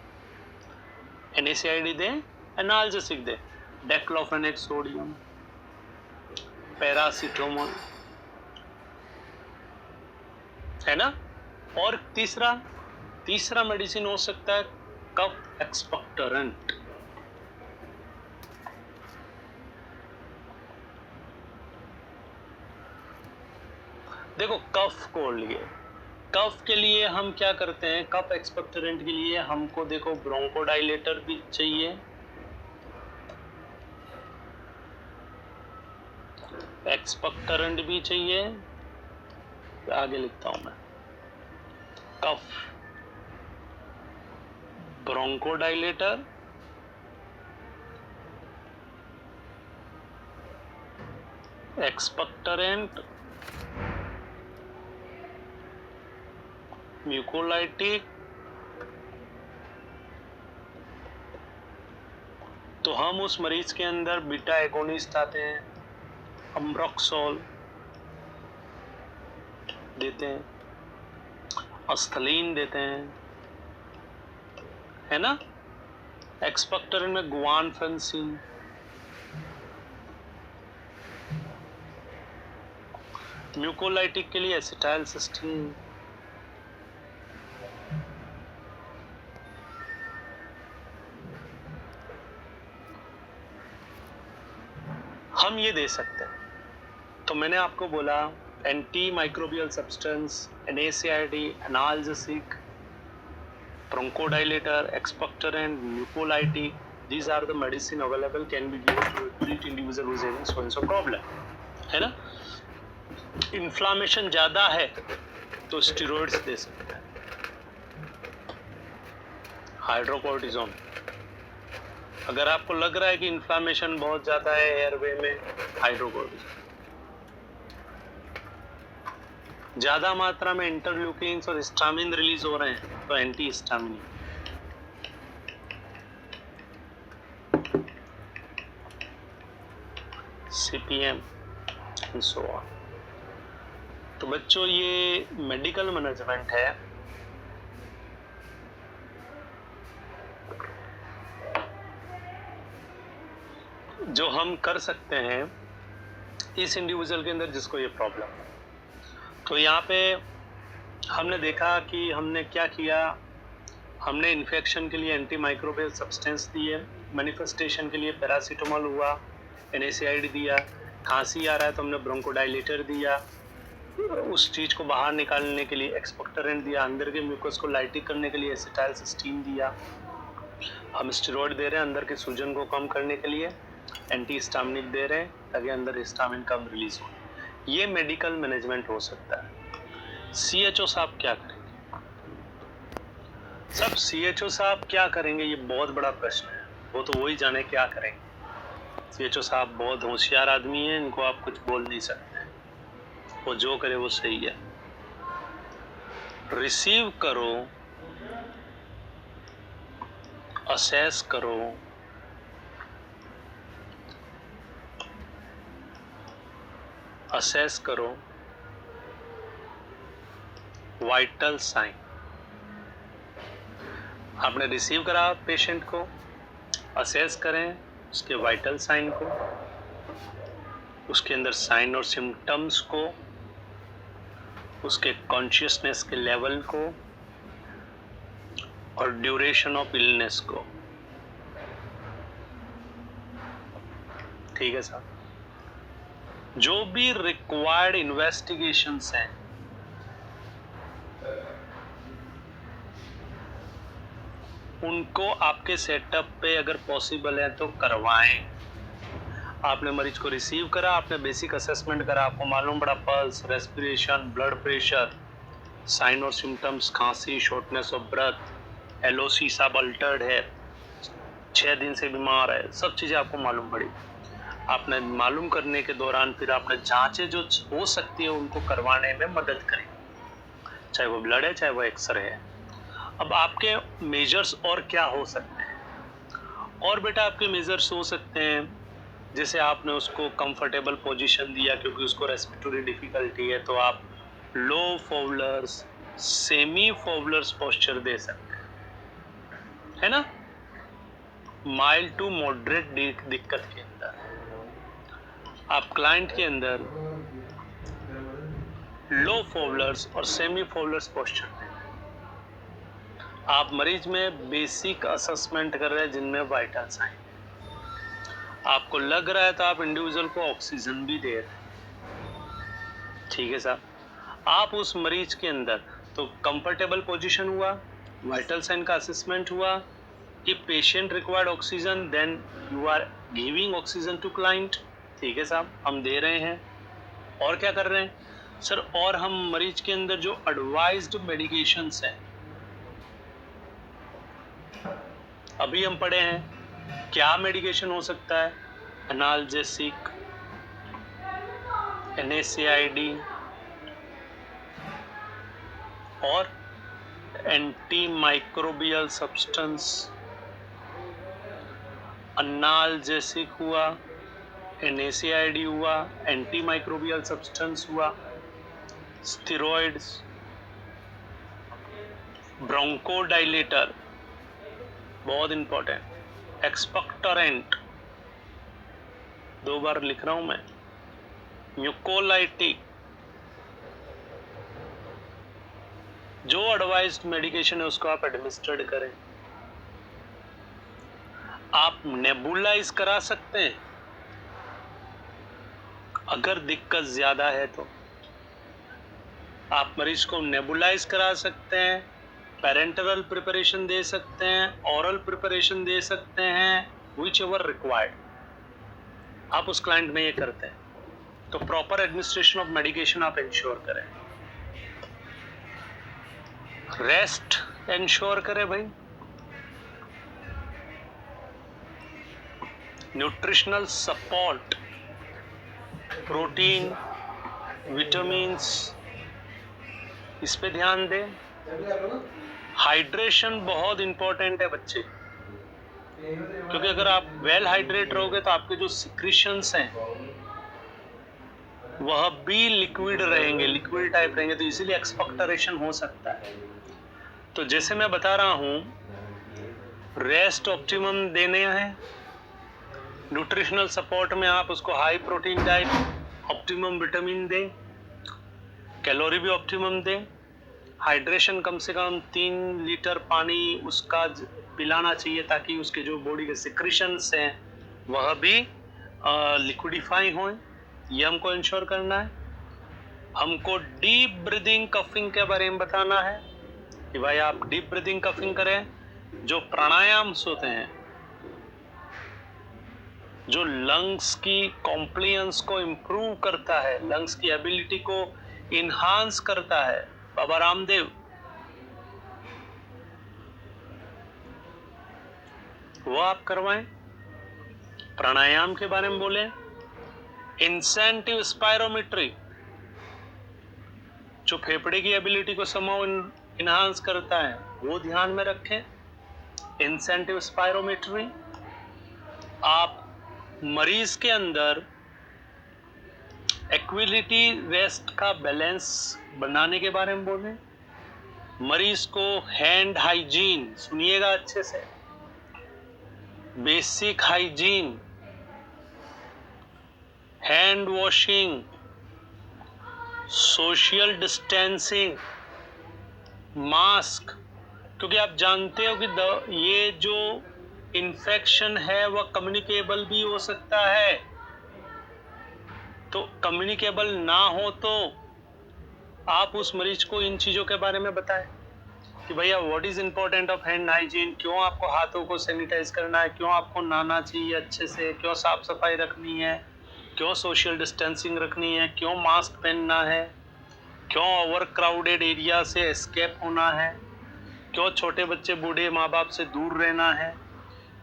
NSAID दें, एनाल्जेसिक दें, डेक्लोफेनेक सोडियम, पैरासीटामोल, है ना। और तीसरा मेडिसिन हो सकता है कफ एक्सपेक्टोरेंट। देखो कफ को लिए, कफ के लिए हम क्या करते हैं? कफ एक्सपेक्टोरेंट के लिए हमको देखो ब्रोंकोडाइलेटर भी चाहिए, एक्सपेक्टोरेंट भी चाहिए, आगे लिखता हूं मैं, कफ, ब्रोंकोडाइलेटर, एक्सपेक्टोरेंट, म्यूकोलाइटिक। तो हम उस मरीज के अंदर बीटा एगोनिस्ट आते हैं, अम्ब्रोक्सोल देते हैं, अस्थलीन देते हैं, है ना। एक्सपेक्टोरेंट में गुआनफेंसिन, म्यूकोलाइटिक के लिए एसिटाइलसिस्टीन। हम ये दे सकते हैं। तो मैंने आपको बोला anti microbial substance, NSAID, analgesic, bronchodilator, expectorant, mucolytic. These are the medicine available can be given to treat individual who is having so and so problem. है ना? इन्फ्लामेशन ज्यादा है तो स्टेरॉइड्स दे सकते हैं, हाइड्रोकोर्टिजोन। अगर आपको लग रहा है कि इन्फ्लामेशन बहुत ज्यादा है एयरवे में, हाइड्रोकोर्टिजोन। ज्यादा मात्रा में इंटरल्यूकिन्स और हिस्टामिन रिलीज हो रहे हैं तो anti histamine. CPM and so on। तो बच्चों ये मेडिकल मैनेजमेंट है। जो हम कर सकते हैं इस इंडिविजुअल के अंदर जिसको ये प्रॉब्लम। तो यहाँ पे हमने देखा कि हमने क्या किया, हमने इन्फेक्शन के लिए एंटी माइक्रोबियल सब्सटेंस दिए, मैनिफेस्टेशन के लिए पैरासीटामोल हुआ, NSAID दिया, खांसी आ रहा है तो हमने ब्रोंकोडाइलेटर दिया, उस चीज को बाहर निकालने के लिए एक्सपेक्टोरेंट दिया, अंदर के म्यूकस को लाइटिक करने के लिए एसिटाइलसिस्टीन दिया, हम स्टेरॉइड दे रहे हैं अंदर के सूजन को कम करने के लिए, एंटी हिस्टामिनिक दे रहे हैं ताकि अंदर हिस्टामिन कम रिलीज हो। ये मेडिकल मैनेजमेंट हो सकता है। CHO साहब क्या करेंगे? सब CHO साहब क्या करेंगे ये बहुत बड़ा प्रश्न है, वो तो वही जाने क्या करेंगे। CHO साहब बहुत होशियार आदमी हैं, इनको आप कुछ बोल नहीं सकते, वो जो करे वो सही है। रिसीव करो, असेस करो, असेस करो वाइटल साइन। आपने रिसीव करा पेशेंट को, असेस करें उसके वाइटल साइन को, उसके अंदर साइन और सिम्टम्स को, उसके कॉन्शियसनेस के लेवल को और ड्यूरेशन ऑफ इलनेस को। ठीक है साहब। जो भी रिक्वायर्ड इन्वेस्टिगेशंस हैं उनको आपके सेटअप पे अगर पॉसिबल है तो करवाएं। आपने मरीज को रिसीव करा, आपने बेसिक असेसमेंट करा, आपको मालूम पड़ा pulse, respiration, blood pressure, sign और सिम्टम्स, खांसी, शॉर्टनेस ऑफ ब्रेथ, LOC सब अल्टर्ड है, 6 दिन से बीमार है, सब चीजें आपको मालूम पड़ी। आपने मालूम करने के दौरान फिर आपने जांचें जो हो सकती है उनको करवाने में मदद करें, चाहे वो ब्लड है चाहे वो एक्सरे है। अब आपके मेजर्स और क्या हो सकते हैं? और बेटा आपके मेजर्स हो सकते हैं जैसे आपने उसको कंफर्टेबल पोजीशन दिया क्योंकि उसको रेस्पिरेटरी डिफिकल्टी है, तो आप लो फॉवलर्स, सेमी फॉवलर्स पोस्चर दे सकते हैं, है ना। माइल्ड टू मॉडरेट दिक्कत के अंदर आप क्लाइंट के अंदर लो फॉवलर्स और सेमी फॉवलर्स पोस्चर दें। आप मरीज में बेसिक असेसमेंट कर रहे हैं जिनमें वाइटल साइन, आपको लग रहा है तो आप इंडिविजुअल को ऑक्सीजन भी दे रहे हैं। ठीक है साहब। आप उस मरीज के अंदर तो कंफर्टेबल पोजीशन हुआ, वाइटल साइन का असेसमेंट हुआ, if patient required oxygen then you are giving oxygen to client. ठीक है साहब, हम दे रहे हैं। और क्या कर रहे हैं सर? और हम मरीज के अंदर जो एडवाइज्ड मेडिकेशंस हैं अभी हम पढ़े हैं, क्या मेडिकेशन हो सकता है? एनाल्जेसिक, NSAID और एंटी माइक्रोबियल सब्सटेंस। एनाल्जेसिक हुआ, NSAID हुआ, एंटी माइक्रोबियल सब्सटेंस हुआ, स्टेरॉइड्स, ब्रोंकोडाइलेटर बहुत इंपॉर्टेंट, एक्सपेक्टोरेंट 2 बार लिख रहा हूं मैं, म्यूकोलाइटिक। जो एडवाइज्ड मेडिकेशन है उसको आप एडमिनिस्ट्रेट करें। आप नेबुलाइज करा सकते हैं, अगर दिक्कत ज़्यादा है तो आप मरीज को नेबुलाइज करा सकते हैं, पेरेंटरल प्रिपरेशन दे सकते हैं, ओरल प्रिपरेशन दे सकते हैं, विच एवर रिक्वायर्ड आप उस क्लाइंट में ये करते हैं। तो प्रॉपर एडमिनिस्ट्रेशन ऑफ मेडिकेशन आप इंश्योर करें, रेस्ट इंश्योर करें भाई, न्यूट्रिशनल सपोर्ट, प्रोटीन, विटामिन्स, इस पे ध्यान दें। हाइड्रेशन बहुत इंपॉर्टेंट है बच्चे, क्योंकि अगर आप वेल हाइड्रेट रहोगे तो आपके जो सिक्रीशंस हैं वह भी लिक्विड रहेंगे, लिक्विड टाइप रहेंगे, तो इसीलिए एक्सपेक्टरेशन हो सकता है। तो जैसे मैं बता रहा हूं, रेस्ट ऑप्टिमम देने हैं, न्यूट्रिशनल सपोर्ट में आप उसको high protein diet, optimum vitamin दें, कैलोरी भी ऑप्टिमम दें, हाइड्रेशन कम से कम 3 लीटर पानी उसका पिलाना चाहिए ताकि उसके जो बॉडी के सिक्रीशंस हैं वह भी लिक्विडिफाई हों, ये हमको इंश्योर करना है। हमको डीप ब्रीदिंग कफिंग के बारे में बताना है कि भाई आप डीप ब्रीदिंग कफिंग करें। जो प्राणायाम होते हैं जो लंग्स की कॉम्प्लियंस को इम्प्रूव करता है, लंग्स की एबिलिटी को इन्हांस करता है, बाबा रामदेव वो आप करवाएं। प्राणायाम के बारे में बोले, इंसेंटिव स्पायरोमेट्री जो फेफड़े की एबिलिटी को समहाउ इन्हांस करता है वो ध्यान में रखें। इंसेंटिव स्पायरोमेट्री आप मरीज के अंदर एक्विलिटी रेस्ट का बैलेंस बनाने के बारे में बोलें। मरीज को हैंड हाइजीन, सुनिएगा अच्छे से, basic hygiene, hand washing, social distancing, mask, क्योंकि आप जानते हो कि ये जो इन्फेक्शन है वह कम्युनिकेबल भी हो सकता है। तो कम्युनिकेबल ना हो तो आप उस मरीज को इन चीज़ों के बारे में बताएं कि भैया what is important of hand hygiene, क्यों आपको हाथों को सैनिटाइज करना है, क्यों आपको नहाना चाहिए अच्छे से, क्यों साफ सफाई रखनी है, क्यों सोशल डिस्टेंसिंग रखनी है, क्यों मास्क पहनना है, क्यों ओवर क्राउडेड एरिया से एस्केप होना है, क्यों छोटे बच्चे बूढ़े माँ बाप से दूर रहना है,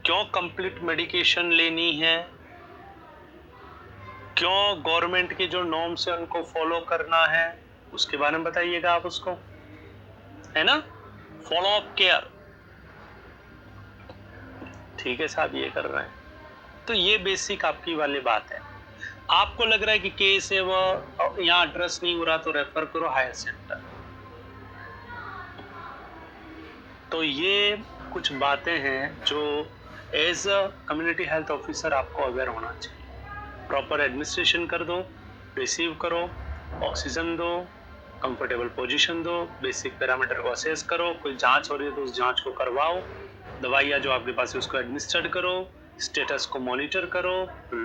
क्यों कंप्लीट मेडिकेशन लेनी है, क्यों गवर्नमेंट के जो नॉर्म्स है उनको फॉलो करना है, उसके बारे में बताइएगा आप उसको, है ना, फॉलो अप केयर। ठीक है साहब, ये कर रहे हैं। तो ये बेसिक आपकी वाली बात है। आपको लग रहा है कि केस है वो यहाँ एड्रेस नहीं हो रहा तो रेफर करो हायर सेंटर। तो ये कुछ बातें हैं जो as a community health officer आपको अवेयर होना चाहिए। प्रॉपर एडमिनिस्ट्रेशन कर दो, रिसीव करो, ऑक्सीजन दो, कंफर्टेबल पोजीशन दो, बेसिक पैरामीटर को असेस करो, कोई जांच हो रही है तो उस जांच को करवाओ, दवाइयाँ जो आपके पास है उसको एडमिनिस्टर्ड करो, स्टेटस को मॉनिटर करो,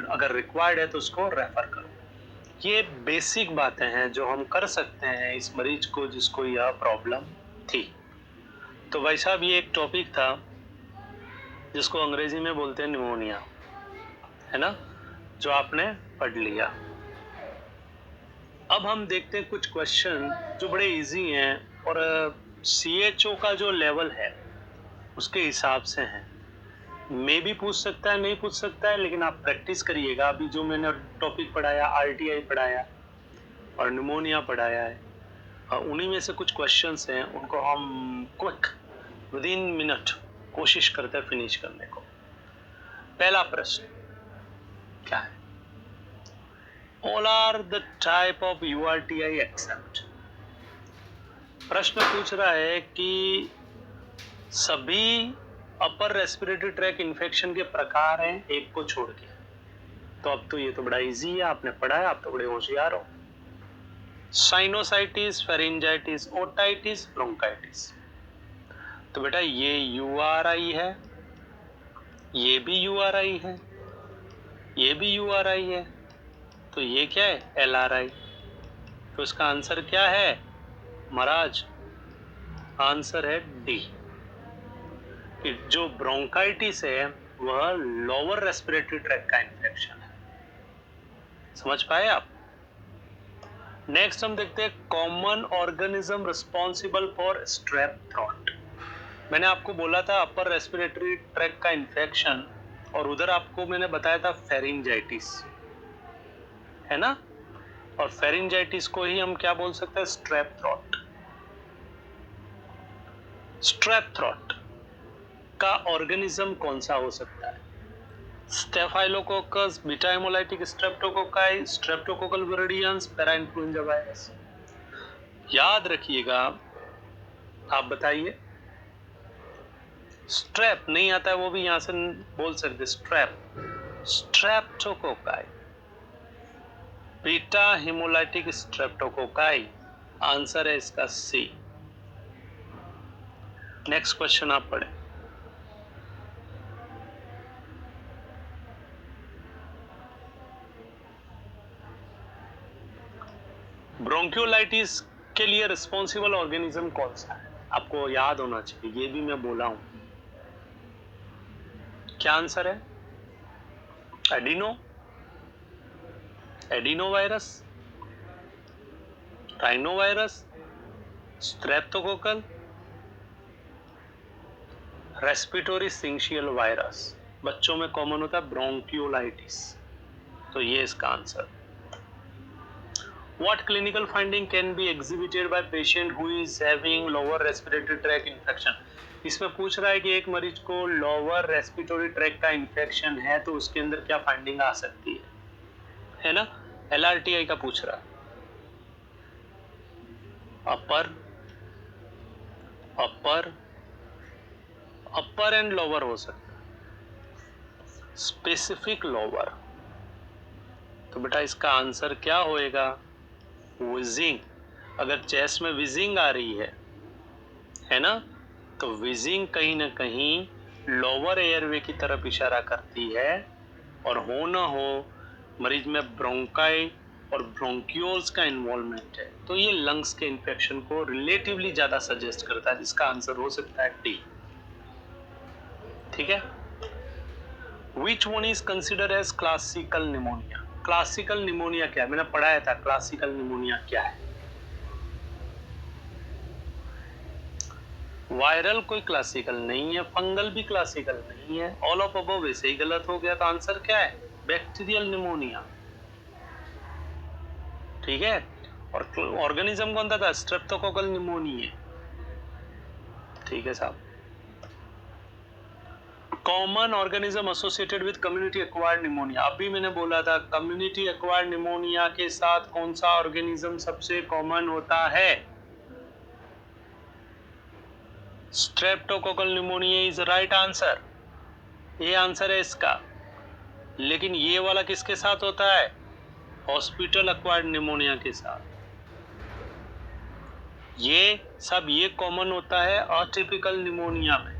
अगर रिक्वायर्ड है तो उसको रेफर करो। ये बेसिक बातें हैं जो हम कर सकते हैं इस मरीज को जिसको यह प्रॉब्लम थी। तो भाई साहब ये एक टॉपिक था जिसको अंग्रेजी में बोलते हैं निमोनिया, है ना, जो आपने पढ़ लिया। अब हम देखते हैं कुछ क्वेश्चन जो बड़े इजी हैं और CHO का जो लेवल है उसके हिसाब से हैं। मे भी पूछ सकता है, नहीं पूछ सकता है, लेकिन आप प्रैक्टिस करिएगा। अभी जो मैंने टॉपिक पढ़ाया, RTI पढ़ाया और निमोनिया पढ़ाया है, उन्हीं में से कुछ क्वेश्चंस हैं, उनको हम क्विक विदिन मिनट कोशिश करते हैं फिनिश करने को। पहला प्रश्न क्या है? All are the type of URTI except। प्रश्न पूछ रहा है कि सभी अपर रेस्पिरेटरी ट्रैक इन्फेक्शन के प्रकार हैं एक को छोड़ के। तो अब तो ये तो बड़ा इजी है, आपने पढ़ा है, आप तो बड़े होशियार हो। Sinusitis, pharyngitis, otitis, bronchitis. तो बेटा ये URI है, ये भी URI है, ये भी URI है, तो ये क्या है, LRI। तो इसका आंसर क्या है महाराज, आंसर है डी, कि जो ब्रोंकाइटिस है वह लोअर रेस्पिरेटरी ट्रैक्ट का इन्फेक्शन है। समझ पाए आप? नेक्स्ट हम देखते हैं common organism responsible for strep throat. मैंने आपको बोला था अपर रेस्पिरेटरी ट्रैक्ट का इन्फेक्शन, और उधर आपको मैंने बताया था फेरिंजाइटिस, है ना? और फेरिंजाइटिस को ही हम क्या बोल सकते हैं, स्ट्रेप थ्रोट। स्ट्रेप थ्रोट का ऑर्गेनिज्म कौन सा हो सकता है? Staphylococcus, beta haemolytic streptococci, streptococcal viridans, para influenza virus. याद रखिएगा, आप बताइए। स्ट्रेप नहीं आता है वो भी यहां से बोल सकते, strep, streptococci, beta haemolytic streptococci, answer है इसका सी। नेक्स्ट क्वेश्चन आप पढ़ें। ब्रोंकियोलाइटिस के लिए रिस्पॉन्सिबल ऑर्गेनिज्म कौन सा है? आपको याद होना चाहिए, ये भी मैं बोला हूं। क्या आंसर है? Adenovirus, rhinovirus, streptococcal, respiratory syncytial virus. बच्चों में कॉमन होता है ब्रोंकियोलाइटिस, तो ये इसका answer. What clinical finding can be exhibited by patient who is having lower respiratory tract infection? इसमें पूछ रहा है कि एक मरीज को लोअर रेस्पिरेटरी ट्रैक का इन्फेक्शन है तो उसके अंदर क्या फाइंडिंग आ सकती है ना? LRTI का पूछ रहा है। अपर एंड लोअर हो सकता है, स्पेसिफिक लोअर। तो बेटा इसका आंसर क्या होएगा? विजिंग। अगर चेस्ट में विजिंग आ रही है ना, तो विजिंग कहीं ना कहीं लोअर एयरवे की तरफ इशारा करती है, और हो ना हो मरीज में ब्रोंकाई और ब्रोंक्यूल्स का इन्वॉल्वमेंट है तो ये लंग्स के इन्फेक्शन को रिलेटिवली ज्यादा सजेस्ट करता है, जिसका आंसर हो सकता है डी। ठीक है। Which one is consider as classical pneumonia? Classical pneumonia क्या है? मैंने पढ़ाया था क्लासिकल निमोनिया क्या है। वायरल कोई क्लासिकल नहीं है, फंगल भी क्लासिकल नहीं है, ऑल ऑफ अबव वैसे ही गलत हो गया, तो आंसर क्या है? Bacterial pneumonia. ठीक है। और ऑर्गेनिज्म कौन था? Streptococcal pneumonia. ठीक है साहब। Common organism associated with community acquired pneumonia. अभी मैंने बोला था कम्युनिटी एक्वायर्ड निमोनिया के साथ कौन सा ऑर्गेनिज्म सबसे कॉमन होता है? Streptococcal pneumonia is right answer, ये आंसर है इसका। लेकिन ये वाला किसके साथ होता है? हॉस्पिटल एक्वायर्ड निमोनिया के साथ। ये सब ये कॉमन होता है अटिपिकल निमोनिया में,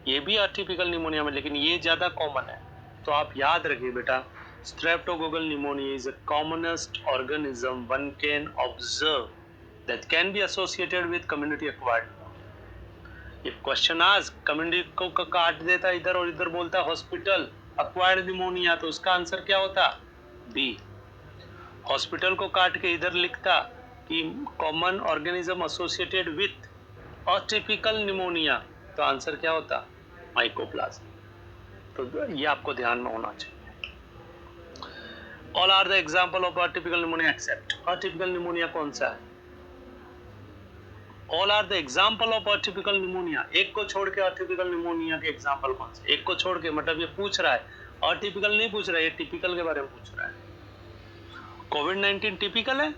ये भी अटिपिकल निमोनिया में, लेकिन ये ज्यादा कॉमन है। तो आप याद रखिए बेटा, streptococcal pneumonia is the commonest organism one can observe that can be associated with community acquired pneumonia। ये क्वेश्चन आज कम्युनिटी को काट देता इधर और इधर बोलता हॉस्पिटल एक्वायर्ड निमोनिया, तो उसका आंसर क्या होता? बी। हॉस्पिटल को काट के इधर लिखता कि common organism associated with atypical pneumonia, तो आंसर क्या होता? माइकोप्लाज्मा। तो ये आपको ध्यान में होना चाहिए। All are the example of atypical pneumonia except. Atypical pneumonia कौन सा है? All are the example of atypical pneumonia. एक को छोड़ के अटिपिकल निमोनिया के एग्जाम्पल कौन से? एक को छोड़ के, मतलब ये पूछ रहा है, अटिपिकल नहीं पूछ रहा है, ये टिपिकल के बारे में पूछ रहा है। कोविड-19 टिपिकल है?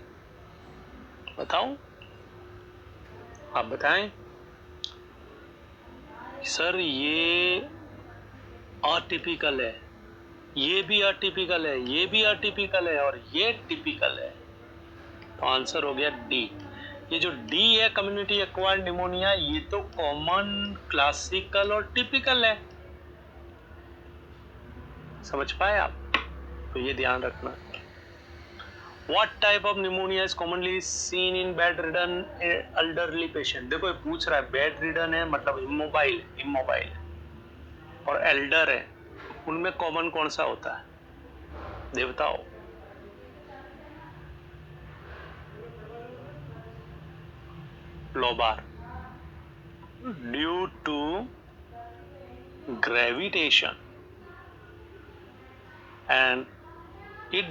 बताओ, आप बताएं। सर ये अटिपिकल है, ये भी अटिपिकल है, ये भी अटिपिकल है, और ये टिपिकल है, तो आंसर हो गया डी। ये जो डी है कम्युनिटी एक्वायर्ड निमोनिया, ये तो कॉमन, क्लासिकल और टिपिकल है। समझ पाए आप? तो ये ध्यान रखना। What type of pneumonia is commonly seen in bedridden elderly patient? देखो ये पूछ रहा है bedridden है मतलब इमोबाइल और elder है, उनमें कॉमन कौन सा होता है? देवताओं। Lobar. Due to gravitation and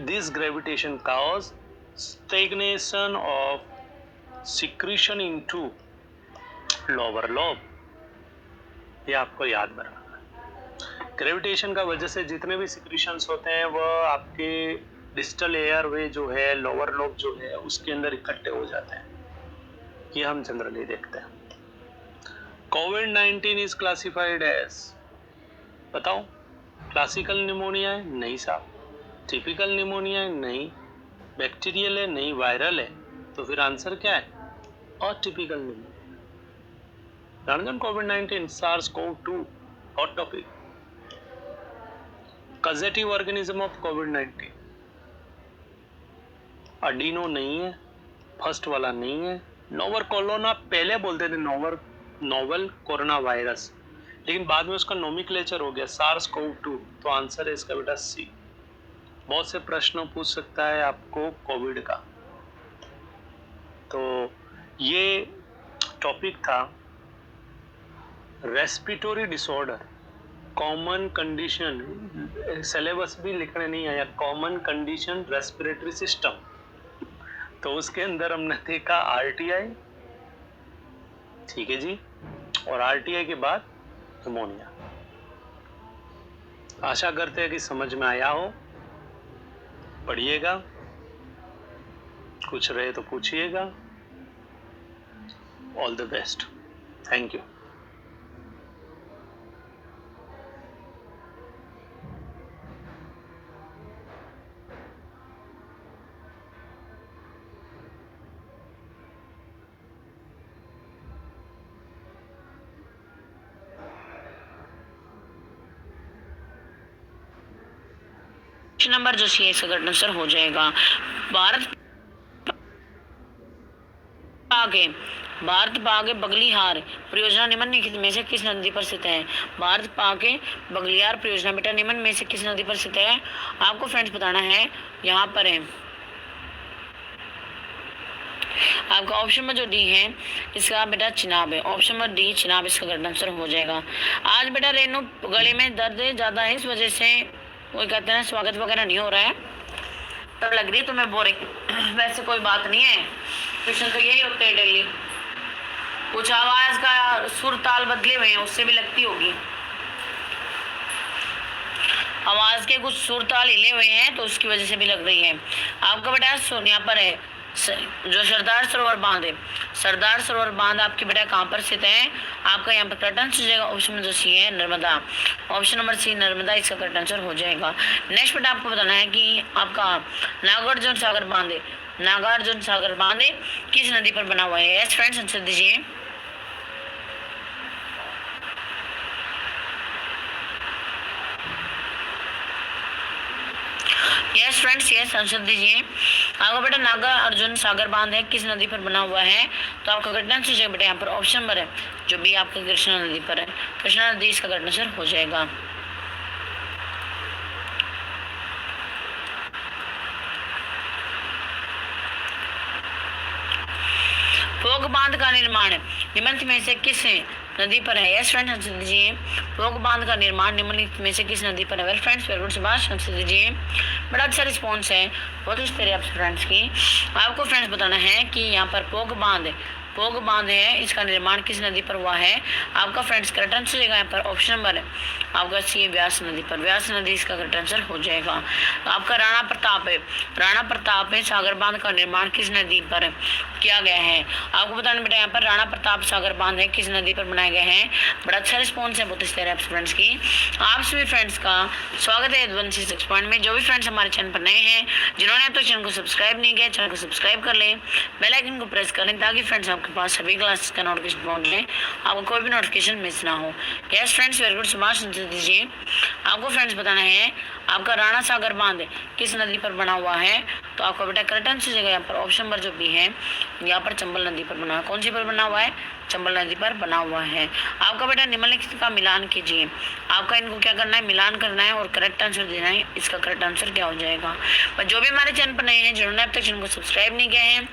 this gravitation cause stagnation of secretion into lower lobe। ये आपको याद रखना है। ग्रेविटेशन का वजह से जितने भी सिक्रीशंस होते हैं वह आपके डिस्टल एयरवे जो है, लोअर लोब जो है, उसके अंदर इकट्ठे हो जाते हैं। ये हम जनरली देखते हैं। कोविड-19 इज क्लासिफाइड एज, बताओ, क्लासिकल निमोनिया है? नहीं साहब। टिपिकल निमोनिया है? नहीं। बैक्टीरियल है? नहीं। वायरल है? तो फिर आंसर क्या है? Atypical pneumonia. रंजन कोविड-19 SARS-CoV-2 hot topic. Causative organism of कोविड-19 अडीनो नहीं है, फर्स्ट वाला नहीं है। नोवल कोरोना पहले बोलते थे नोवल कोरोना वायरस, लेकिन बाद में उसका नोमेनक्लेचर हो गया SARS-CoV-2। तो आंसर है इसका बेटा सी। बहुत से प्रश्न पूछ सकता है आपको कोविड का। तो ये टॉपिक था respiratory disorder, common condition. Syllabus भी लिखने नहीं आया, कॉमन कंडीशन रेस्पिरेटरी सिस्टम। तो उसके अंदर हमने देखा RTI, ठीक है जी, और RTI के बाद निमोनिया। आशा करते हैं कि समझ में आया हो। पढ़िएगा, कुछ रहे तो पूछिएगा। All the best, thank you.
Number जो सी इसका करेक्ट आंसर हो जाएगा। भारत पागे बगलिहार परियोजना निम्न में से किस नदी पर स्थित है? भारत पागे बगलिहार परियोजना बेटा निम्न में से किस नदी पर स्थित है? आपको फ्रेंड्स बताना है, यहाँ पर है आपका ऑप्शन में जो डी है इसका बेटा चिनाब है। ऑप्शन में डी चिनाब इसका करेक्ट आंसर हो जाएगा। आज बेटा रेनू गले में दर्द ज्यादा है, इस वजह से वो कहते हैं स्वागत वगैरह नहीं हो रहा है, तब लग रही है तुम्हें बोरिंग। वैसे कोई बात नहीं है, ट्यूशन तो यही होते हैं डेली। कुछ आवाज का सुर ताल बदले हुए हैं, उससे भी लगती होगी। आवाज के कुछ सुर ताल हिले हुए हैं तो उसकी वजह से भी लग रही है। आपका बेटा यहाँ पर है जो सरदार सरोवर बांध है। सरदार सरोवर बांध आपके बेटा कहाँ पर स्थित है? आपका यहाँ पर करेक्ट आंसर हो जाएगा ऑप्शन में जो सी है Narmada. Option number C Narmada इसका करेक्ट आंसर हो जाएगा। नेक्स्ट बेटा आपको बताना है कि आपका नागार्जुन सागर बांध है, नागार्जुन सागर बांध किस नदी पर बना हुआ है? यस फ्रेंड्स आंसर दीजिए। यस फ्रेंड्स यस आंसर दीजिए। आपका बेटा नागा अर्जुन सागर बांध है किस नदी पर बना हुआ है? तो आपका करेक्ट आंसर जाएगा बेटा यहाँ पर ऑप्शन नंबर है जो भी आपका कृष्णा नदी पर है। कृष्णा नदी इसका करेक्ट आंसर हो जाएगा। पोग बांध का निर्माण निम्नलिखित में से किस नदी पर है? यस फ्रेंड्स आंसर दीजिए। पोग बांध का निर्माण निम्नलिखित में से किस नदी पर है? वेल फ्रेंड्स वेरी गुड, शाबाश, आंसर दीजिए। बड़ा अच्छा रिस्पॉन्स है, बहुत अच्छी तरह आप फ्रेंड्स की। आपको फ्रेंड्स बताना है कि यहाँ पर पोग बांध है, इसका निर्माण किस नदी पर हुआ है? आपका फ्रेंड्स करेक्ट आंसर जाएगा यहाँ पर ऑप्शन नंबर है आपका सी व्यास नदी पर। व्यास नदी इसका करेक्ट आंसर हो जाएगा। आपका राणा प्रताप है सागर बांध का निर्माण किस नदी पर किया गया है? आपको बताना बेटा यहाँ पर राणा प्रताप सागर बांध है किस नदी पर बनाए गए हैं। बड़ा अच्छा रिस्पॉन्स है बहुत इस तरह फ्रेंड्स की। आप सभी फ्रेंड्स का स्वागत है 166 पॉइंट में। जो भी फ्रेंड्स हमारे चैनल पर नए हैं, जिन्होंने तो चैनल को सब्सक्राइब नहीं किया, चैनल को सब्सक्राइब कर लें, बेल आइकन को प्रेस कर लें ताकि फ्रेंड्स आपके आपके पास सभी क्लासेस का नोटिफिकेशन पहुंच जाए, आपको कोई भी नोटिफिकेशन मिस ना हो। Yes friends, very good. Subhash दीजिए, आपको फ्रेंड्स बताना है आपका राणा सागर बांध किस नदी पर बना हुआ है। तो आपको बेटा करेक्ट आंसर जगह यहाँ पर ऑप्शन नंबर जो बी है, यहाँ पर चंबल नदी पर बना हुआ है। कौन सी पर बना हुआ है? चंबल नदी पर बना हुआ है। आपका बेटा निम्नलिखित का मिलान कीजिए। आपका इनको क्या करना है? मिलान करना है और करेक्ट आंसर देना है। इसका करेक्ट आंसर क्या हो जाएगा? पर जो भी हमारे चैनल पर नए हैं, जिन्होंने अब तक चैनल को सब्सक्राइब नहीं किया है,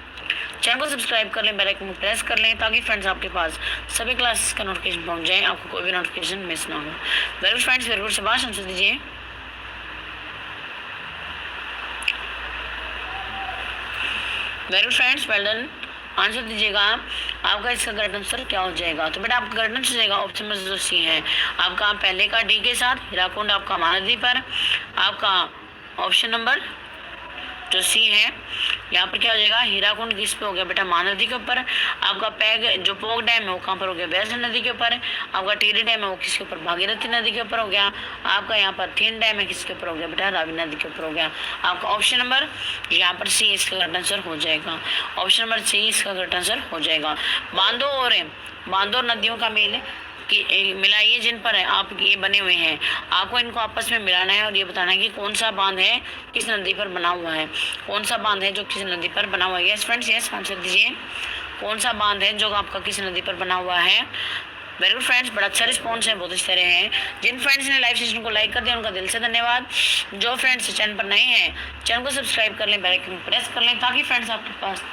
चैनल को सब्सक्राइब कर लें, बेल आइकन को प्रेस कर लें, ताकि फ्रेंड्स आपके पास सभी क्लासेस का नोटिफिकेशन पहुंच जाए, आपको कोई भी नोटिफिकेशन मिस ना हो। Very good friends, very good. Subhash answer दीजिए। Very good friends, well done. Answer दीजिएगा। आपका इसका करेक्ट आंसर क्या हो जाएगा? तो बेटा आपका करेक्ट आंसर जाएगा ऑप्शन नंबर जो सी है। आपका पहले का डी के साथ हीराकुंड आपका महानदी पर, आपका ऑप्शन नंबर जो सी है यहाँ पर क्या हो जाएगा? हीराकुंड किस पे हो गया बेटा? महानदी के ऊपर। आपका पैग जो पोक डैम है वो कहाँ पर हो गया? व्यास नदी के ऊपर। आपका टिहरी डैम है वो किसके ऊपर? भागीरथी नदी के ऊपर हो गया। आपका यहाँ पर थीन डैम है किसके ऊपर हो गया बेटा? रावी नदी के ऊपर हो गया। आपका ऑप्शन नंबर यहाँ पर सी इसका करेक्ट आंसर हो जाएगा। ऑप्शन नंबर सी इसका करेक्ट आंसर हो जाएगा। बांधो नदियों का मेल कि मिलाइए जिन पर आप ये बने हुए हैं, आपको इनको आपस में मिलाना है और ये बताना है कि कौन सा बांध है किस नदी पर बना हुआ है। कौन सा बांध है जो किस नदी पर बना हुआ है? यस फ्रेंड्स, यस आंसर दीजिए। कौन सा बांध है जो आपका किस नदी पर बना हुआ है? वेरी गुड फ्रेंड्स, बड़ा अच्छा रिस्पॉन्स है, बहुत अच्छे रहे हैं। जिन फ्रेंड्स ने लाइव सेशन को लाइक कर दिया उनका दिल से धन्यवाद। जो फ्रेंड्स चैनल पर नए हैं, चैनल को सब्सक्राइब कर लें, बेल आइकन प्रेस कर लें, ताकि फ्रेंड्स आपके पास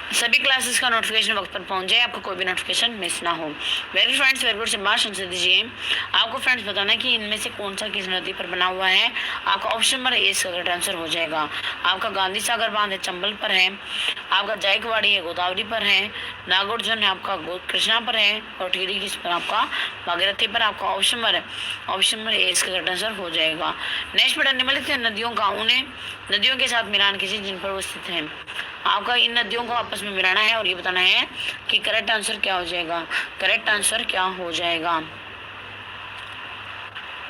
सभी क्लासेस का नोटिफिकेशन वक्त पर पहुंच जाए, आपको कोई भी नोटिफिकेशन मिस ना हो। Very friends, very good. Subhash answer दीजिए। आपको फ्रेंड्स बताना है कि इनमें से कौन सा किस नदी पर बना हुआ है। आपका ऑप्शन नंबर ए इसका करेक्ट आंसर हो जाएगा। आपका गांधी सागर बांध है चंबल पर है। आपका जायकवाड़ी है गोदावरी पर है। नागार्जुन है आपका कृष्णा पर है। और टिहरी किस पर? आपका भागीरथी पर। आपका ऑप्शन नंबर ए इसका करेक्ट आंसर हो जाएगा। नेक्स्ट बेटा, निम्नलिखित नदियों का उन्हें नदियों के साथ मिलान कीजिए जिन पर वो स्थित है। आपका इन नदियों को आपस में मिलाना है और ये बताना है कि करेक्ट आंसर क्या हो जाएगा। करेक्ट आंसर क्या हो जाएगा?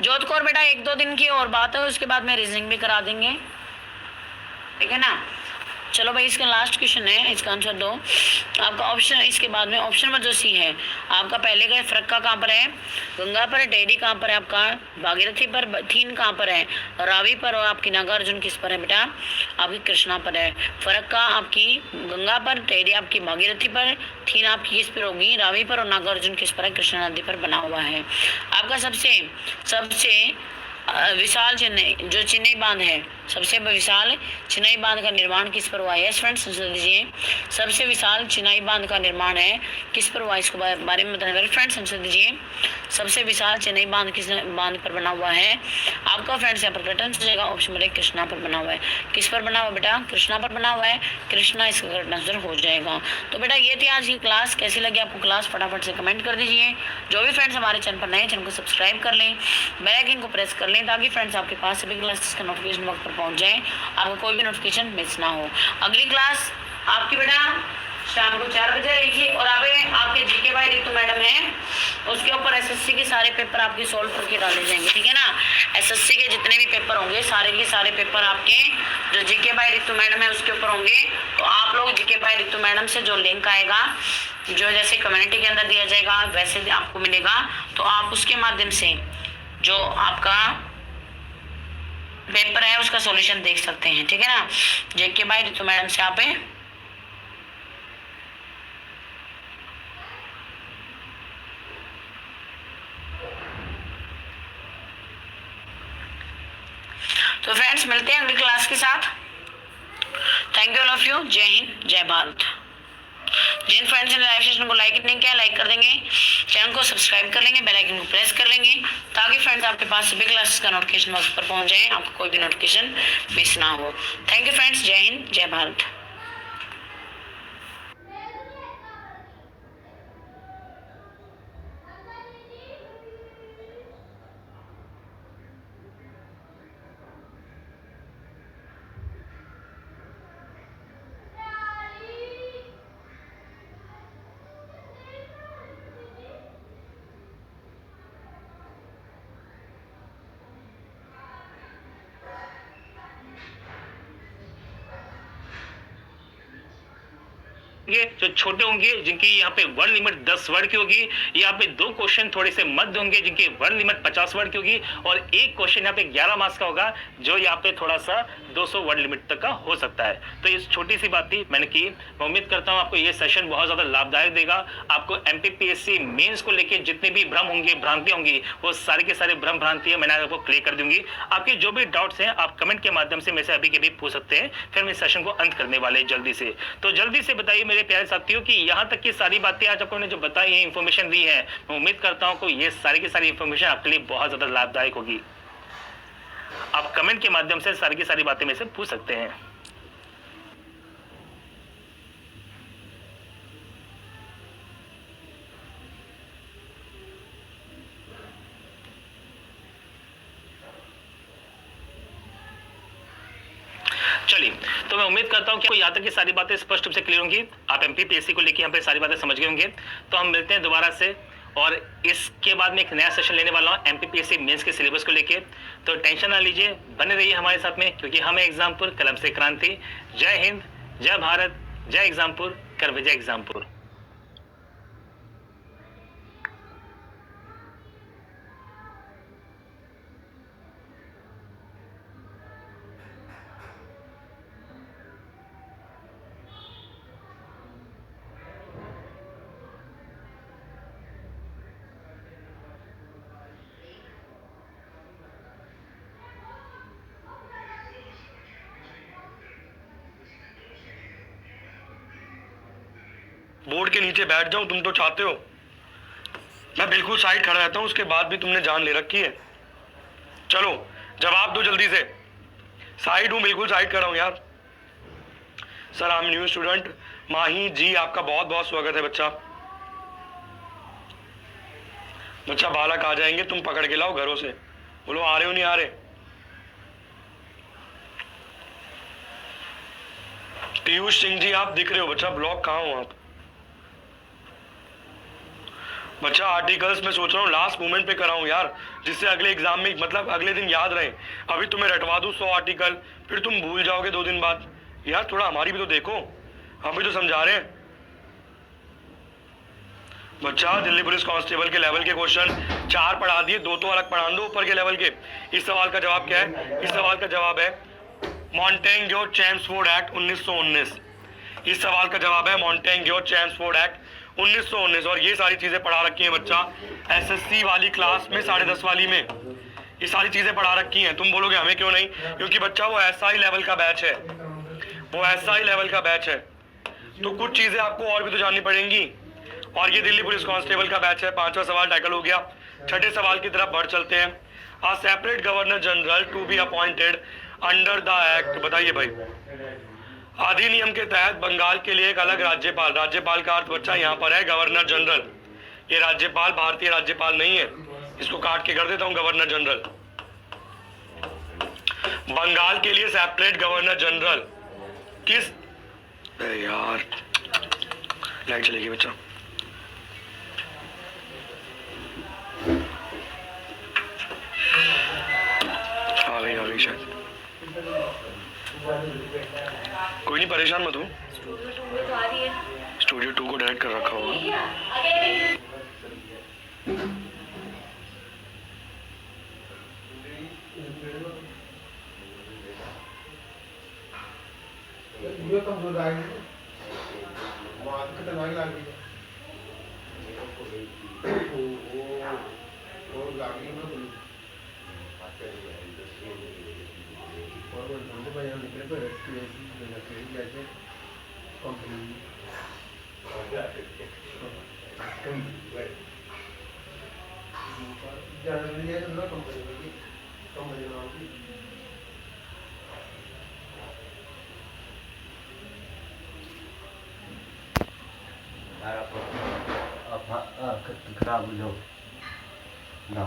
जोधपुर बेटा 1-2 दिन की और बात है, उसके बाद में रीजनिंग भी करा देंगे, ठीक है ना। चलो भाई, इसका लास्ट क्वेश्चन है, इसका आंसर दो। आपका ऑप्शन इसके बाद में ऑप्शन नंबर जो सी है, आपका पहले का फरक्का कहाँ पर है? गंगा पर। टेहरी कहाँ पर है? आपका भागीरथी पर। थीन कहाँ पर है? रावी पर। और आपकी नागार्जुन किस पर है बेटा? आपकी कृष्णा पर है। फरक्का आपकी गंगा पर, टेहरी आपकी भागीरथी पर, थीन आपकी किस पर होगी? रावी पर। और नागार्जुन किस पर है? कृष्णा नदी पर बना हुआ है। आपका सबसे विशाल चेन्नई जो चेन्नई बांध है, सबसे विशाल चेन्नई बांध का निर्माण किस पर हुआ है? यस फ्रेंड्स, आंसर दीजिए। सबसे विशाल चेन्नई बांध का निर्माण है किस पर हुआ है? इसके बारे में बताना है फ्रेंड्स, आंसर दीजिए। सबसे विशाल चेन्नई बांध किस बांध पर बना हुआ है? आपका फ्रेंड्स यहाँ पर करेक्ट आंसर जाएगा ऑप्शन नंबर 1 कृष्णा पर बना हुआ है। किस पर बना हुआ बेटा? कृष्णा पर बना हुआ है। कृष्णा इसका करेक्ट आंसर हो जाएगा। तो बेटा ये थी आज की क्लास। कैसी लगी आपको क्लास? फटाफट से कमेंट कर दीजिए। जो भी फ्रेंड्स हमारे चैनल पर नए, चैनल को सब्सक्राइब कर लें, बेल आइकन को प्रेस कर लें, ताकि फ्रेंड्स आपके पास सभी क्लासेस का नोटिफिकेशन वक्त पर पहुंच जाए, आपको कोई भी नोटिफिकेशन मिस ना हो। अगली क्लास आपकी बेटा शाम को 4 बजे रहेगी और आपके जीके भाई रितु मैडम है, उसके ऊपर एसएससी के सारे पेपर आपके सॉल्व करके डाले जाएंगे, ठीक है ना। एसएससी के जितने भी पेपर होंगे, सारे के सारे पेपर आपके जो जीके भाई रितु मैडम है उसके ऊपर होंगे। तो आप लोग जीके भाई रितु मैडम से जो लिंक आएगा, जो जैसे कम्युनिटी के अंदर दिया जाएगा वैसे आपको मिलेगा, तो आप उसके माध्यम से जो आपका पेपर है उसका सॉल्यूशन देख सकते हैं, ठीक है ना। जेके भाई रितु मैडम से आप तो फ्रेंड्स मिलते हैं अगली क्लास के साथ। Thank you all of you. जय हिंद, जय भारत। जिन फ्रेंड्स ने लाइव सेशन को लाइक नहीं किया, लाइक कर देंगे, चैनल को सब्सक्राइब कर लेंगे, बेल आइकन को प्रेस कर लेंगे, ताकि फ्रेंड्स आपके पास सभी क्लासेस का नोटिफिकेशन वक्त पर पहुंच जाए, आपको कोई भी नोटिफिकेशन मिस ना हो। Thank you friends. जय हिंद, जय भारत।
जो छोटे होंगे जिनकी यहाँ पे वर्ड लिमिट 10 वर्ड की होगी, यहाँ पे 2 क्वेश्चन थोड़े से मध्य होंगे जिनकी वर्ड लिमिट 50 वर्ड की होगी, और एक क्वेश्चन यहाँ पे 11 मार्क्स का होगा जो यहाँ पे थोड़ा सा 200 वर्ड लिमिट तक का हो सकता है। तो ये छोटी सी बात थी मैंने की। मैं उम्मीद करता हूँ आपको ये सेशन बहुत ज्यादा लाभदायक देगा। आपको MPPSC मेंस को लेके जितने भी भ्रम होंगे, भ्रांतियां होंगी, वो सारे के सारे भ्रम भ्रांतियां मैंने आपको क्लियर कर दूंगी। आपके जो भी डाउट्स हैं आप कमेंट के माध्यम से मेरे से अभी के भी पूछ सकते हैं। फिर हम इस सेशन को अंत करने वाले हैं जल्दी से। तो जल्दी से बताइए मेरे प्यारे साथियों कि यहाँ तक की सारी बातें आज आपको जो बताई है, इंफॉर्मेशन दी है, मैं उम्मीद करता हूँ कि ये सारी की सारी इंफॉर्मेशन आपके लिए बहुत ज्यादा लाभदायक होगी। आप कमेंट के माध्यम से सारी की सारी बातें मेरे से पूछ सकते हैं। चलिए, तो मैं उम्मीद करता हूँ कि यहाँ तक की सारी बातें स्पष्ट रूप से क्लियर होंगी। आप MPPSC को लेकर यहाँ पे सारी बातें समझ गए होंगे। तो हम मिलते हैं दोबारा से, और इसके बाद में एक नया सेशन लेने वाला हूँ MPPSC मेंस के सिलेबस को लेके। तो टेंशन ना लीजिए, बने रहिए हमारे साथ में, क्योंकि हम एग्जामपुर, कलम से क्रांति। जय हिंद, जय भारत, जय एग्जामपुर, कर विजय एग्जामपुर।
बोर्ड के नीचे बैठ जाऊं तुम तो चाहते हो। मैं बिल्कुल साइड खड़ा रहता हूं, उसके बाद भी तुमने जान ले रखी है। चलो जवाब दो जल्दी से। साइड हूं, बिल्कुल साइड खड़ा हूं यार। Sir I am new student. Mahi ji आपका बहुत बहुत स्वागत है बच्चा। बच्चा बालक आ जाएंगे, तुम पकड़ के लाओ घरों से। बोलो आ रहे हो नहीं आ रहे। पीयूष सिंह जी आप दिख रहे हो बच्चा, ब्लॉक कहाँ हो आप? बच्चा आर्टिकल्स में सोच रहा हूँ लास्ट मोमेंट पे कराऊं यार, जिससे अगले एग्जाम में मतलब अगले दिन याद रहे। अभी तुम्हें रटवा दूं 100 आर्टिकल, फिर तुम भूल जाओगे 2 दिन बाद। यार थोड़ा हमारी भी तो देखो, हम भी तो समझा रहे हैं। बच्चा दिल्ली पुलिस कांस्टेबल के लेवल के क्वेश्चन 4 पढ़ा दिए, 2 तो अलग पढ़ा दो ऊपर के लेवल के। इस सवाल का जवाब क्या है? इस सवाल का जवाब है मॉन्टेग्यू चेम्सफोर्ड एक्ट 1919। इस सवाल का जवाब है मॉन्टेग्यू चेम्सफोर्ड एक्ट 1919। और ये सारी चीजें पढ़ा रखी हैं बच्चा SSC वाली क्लास में, 10.5 वाली में ये सारी चीजें पढ़ा रखी हैं। तुम बोलोगे हमें क्यों नहीं? क्योंकि बच्चा वो SI लेवल का बैच है, वो SI लेवल का बैच है। तो कुछ चीजें आपको और भी तो जाननी पड़ेंगी। और ये दिल्ली पुलिस कांस्टेबल का बैच है। 5वां सवाल टैकल हो गया। 6ठे सवाल की तरफ बढ़ चलते हैं। A separate governor general to be appointed under the act. बताइए भाई, अधिनियम के तहत बंगाल के लिए एक अलग राज्यपाल। राज्यपाल का अर्थ बच्चा यहाँ पर है गवर्नर जनरल। ये राज्यपाल भारतीय राज्यपाल नहीं है, इसको काट के कर देता हूँ गवर्नर जनरल। बंगाल के लिए सेपरेट गवर्नर जनरल किस? यार लाइट चलेगी बच्चा। आ गई शायद। कोई नहीं परेशान मत हो, स्टूडियो 2 को डायरेक्ट कर रखा होगा।
खराब हो जाओ ना।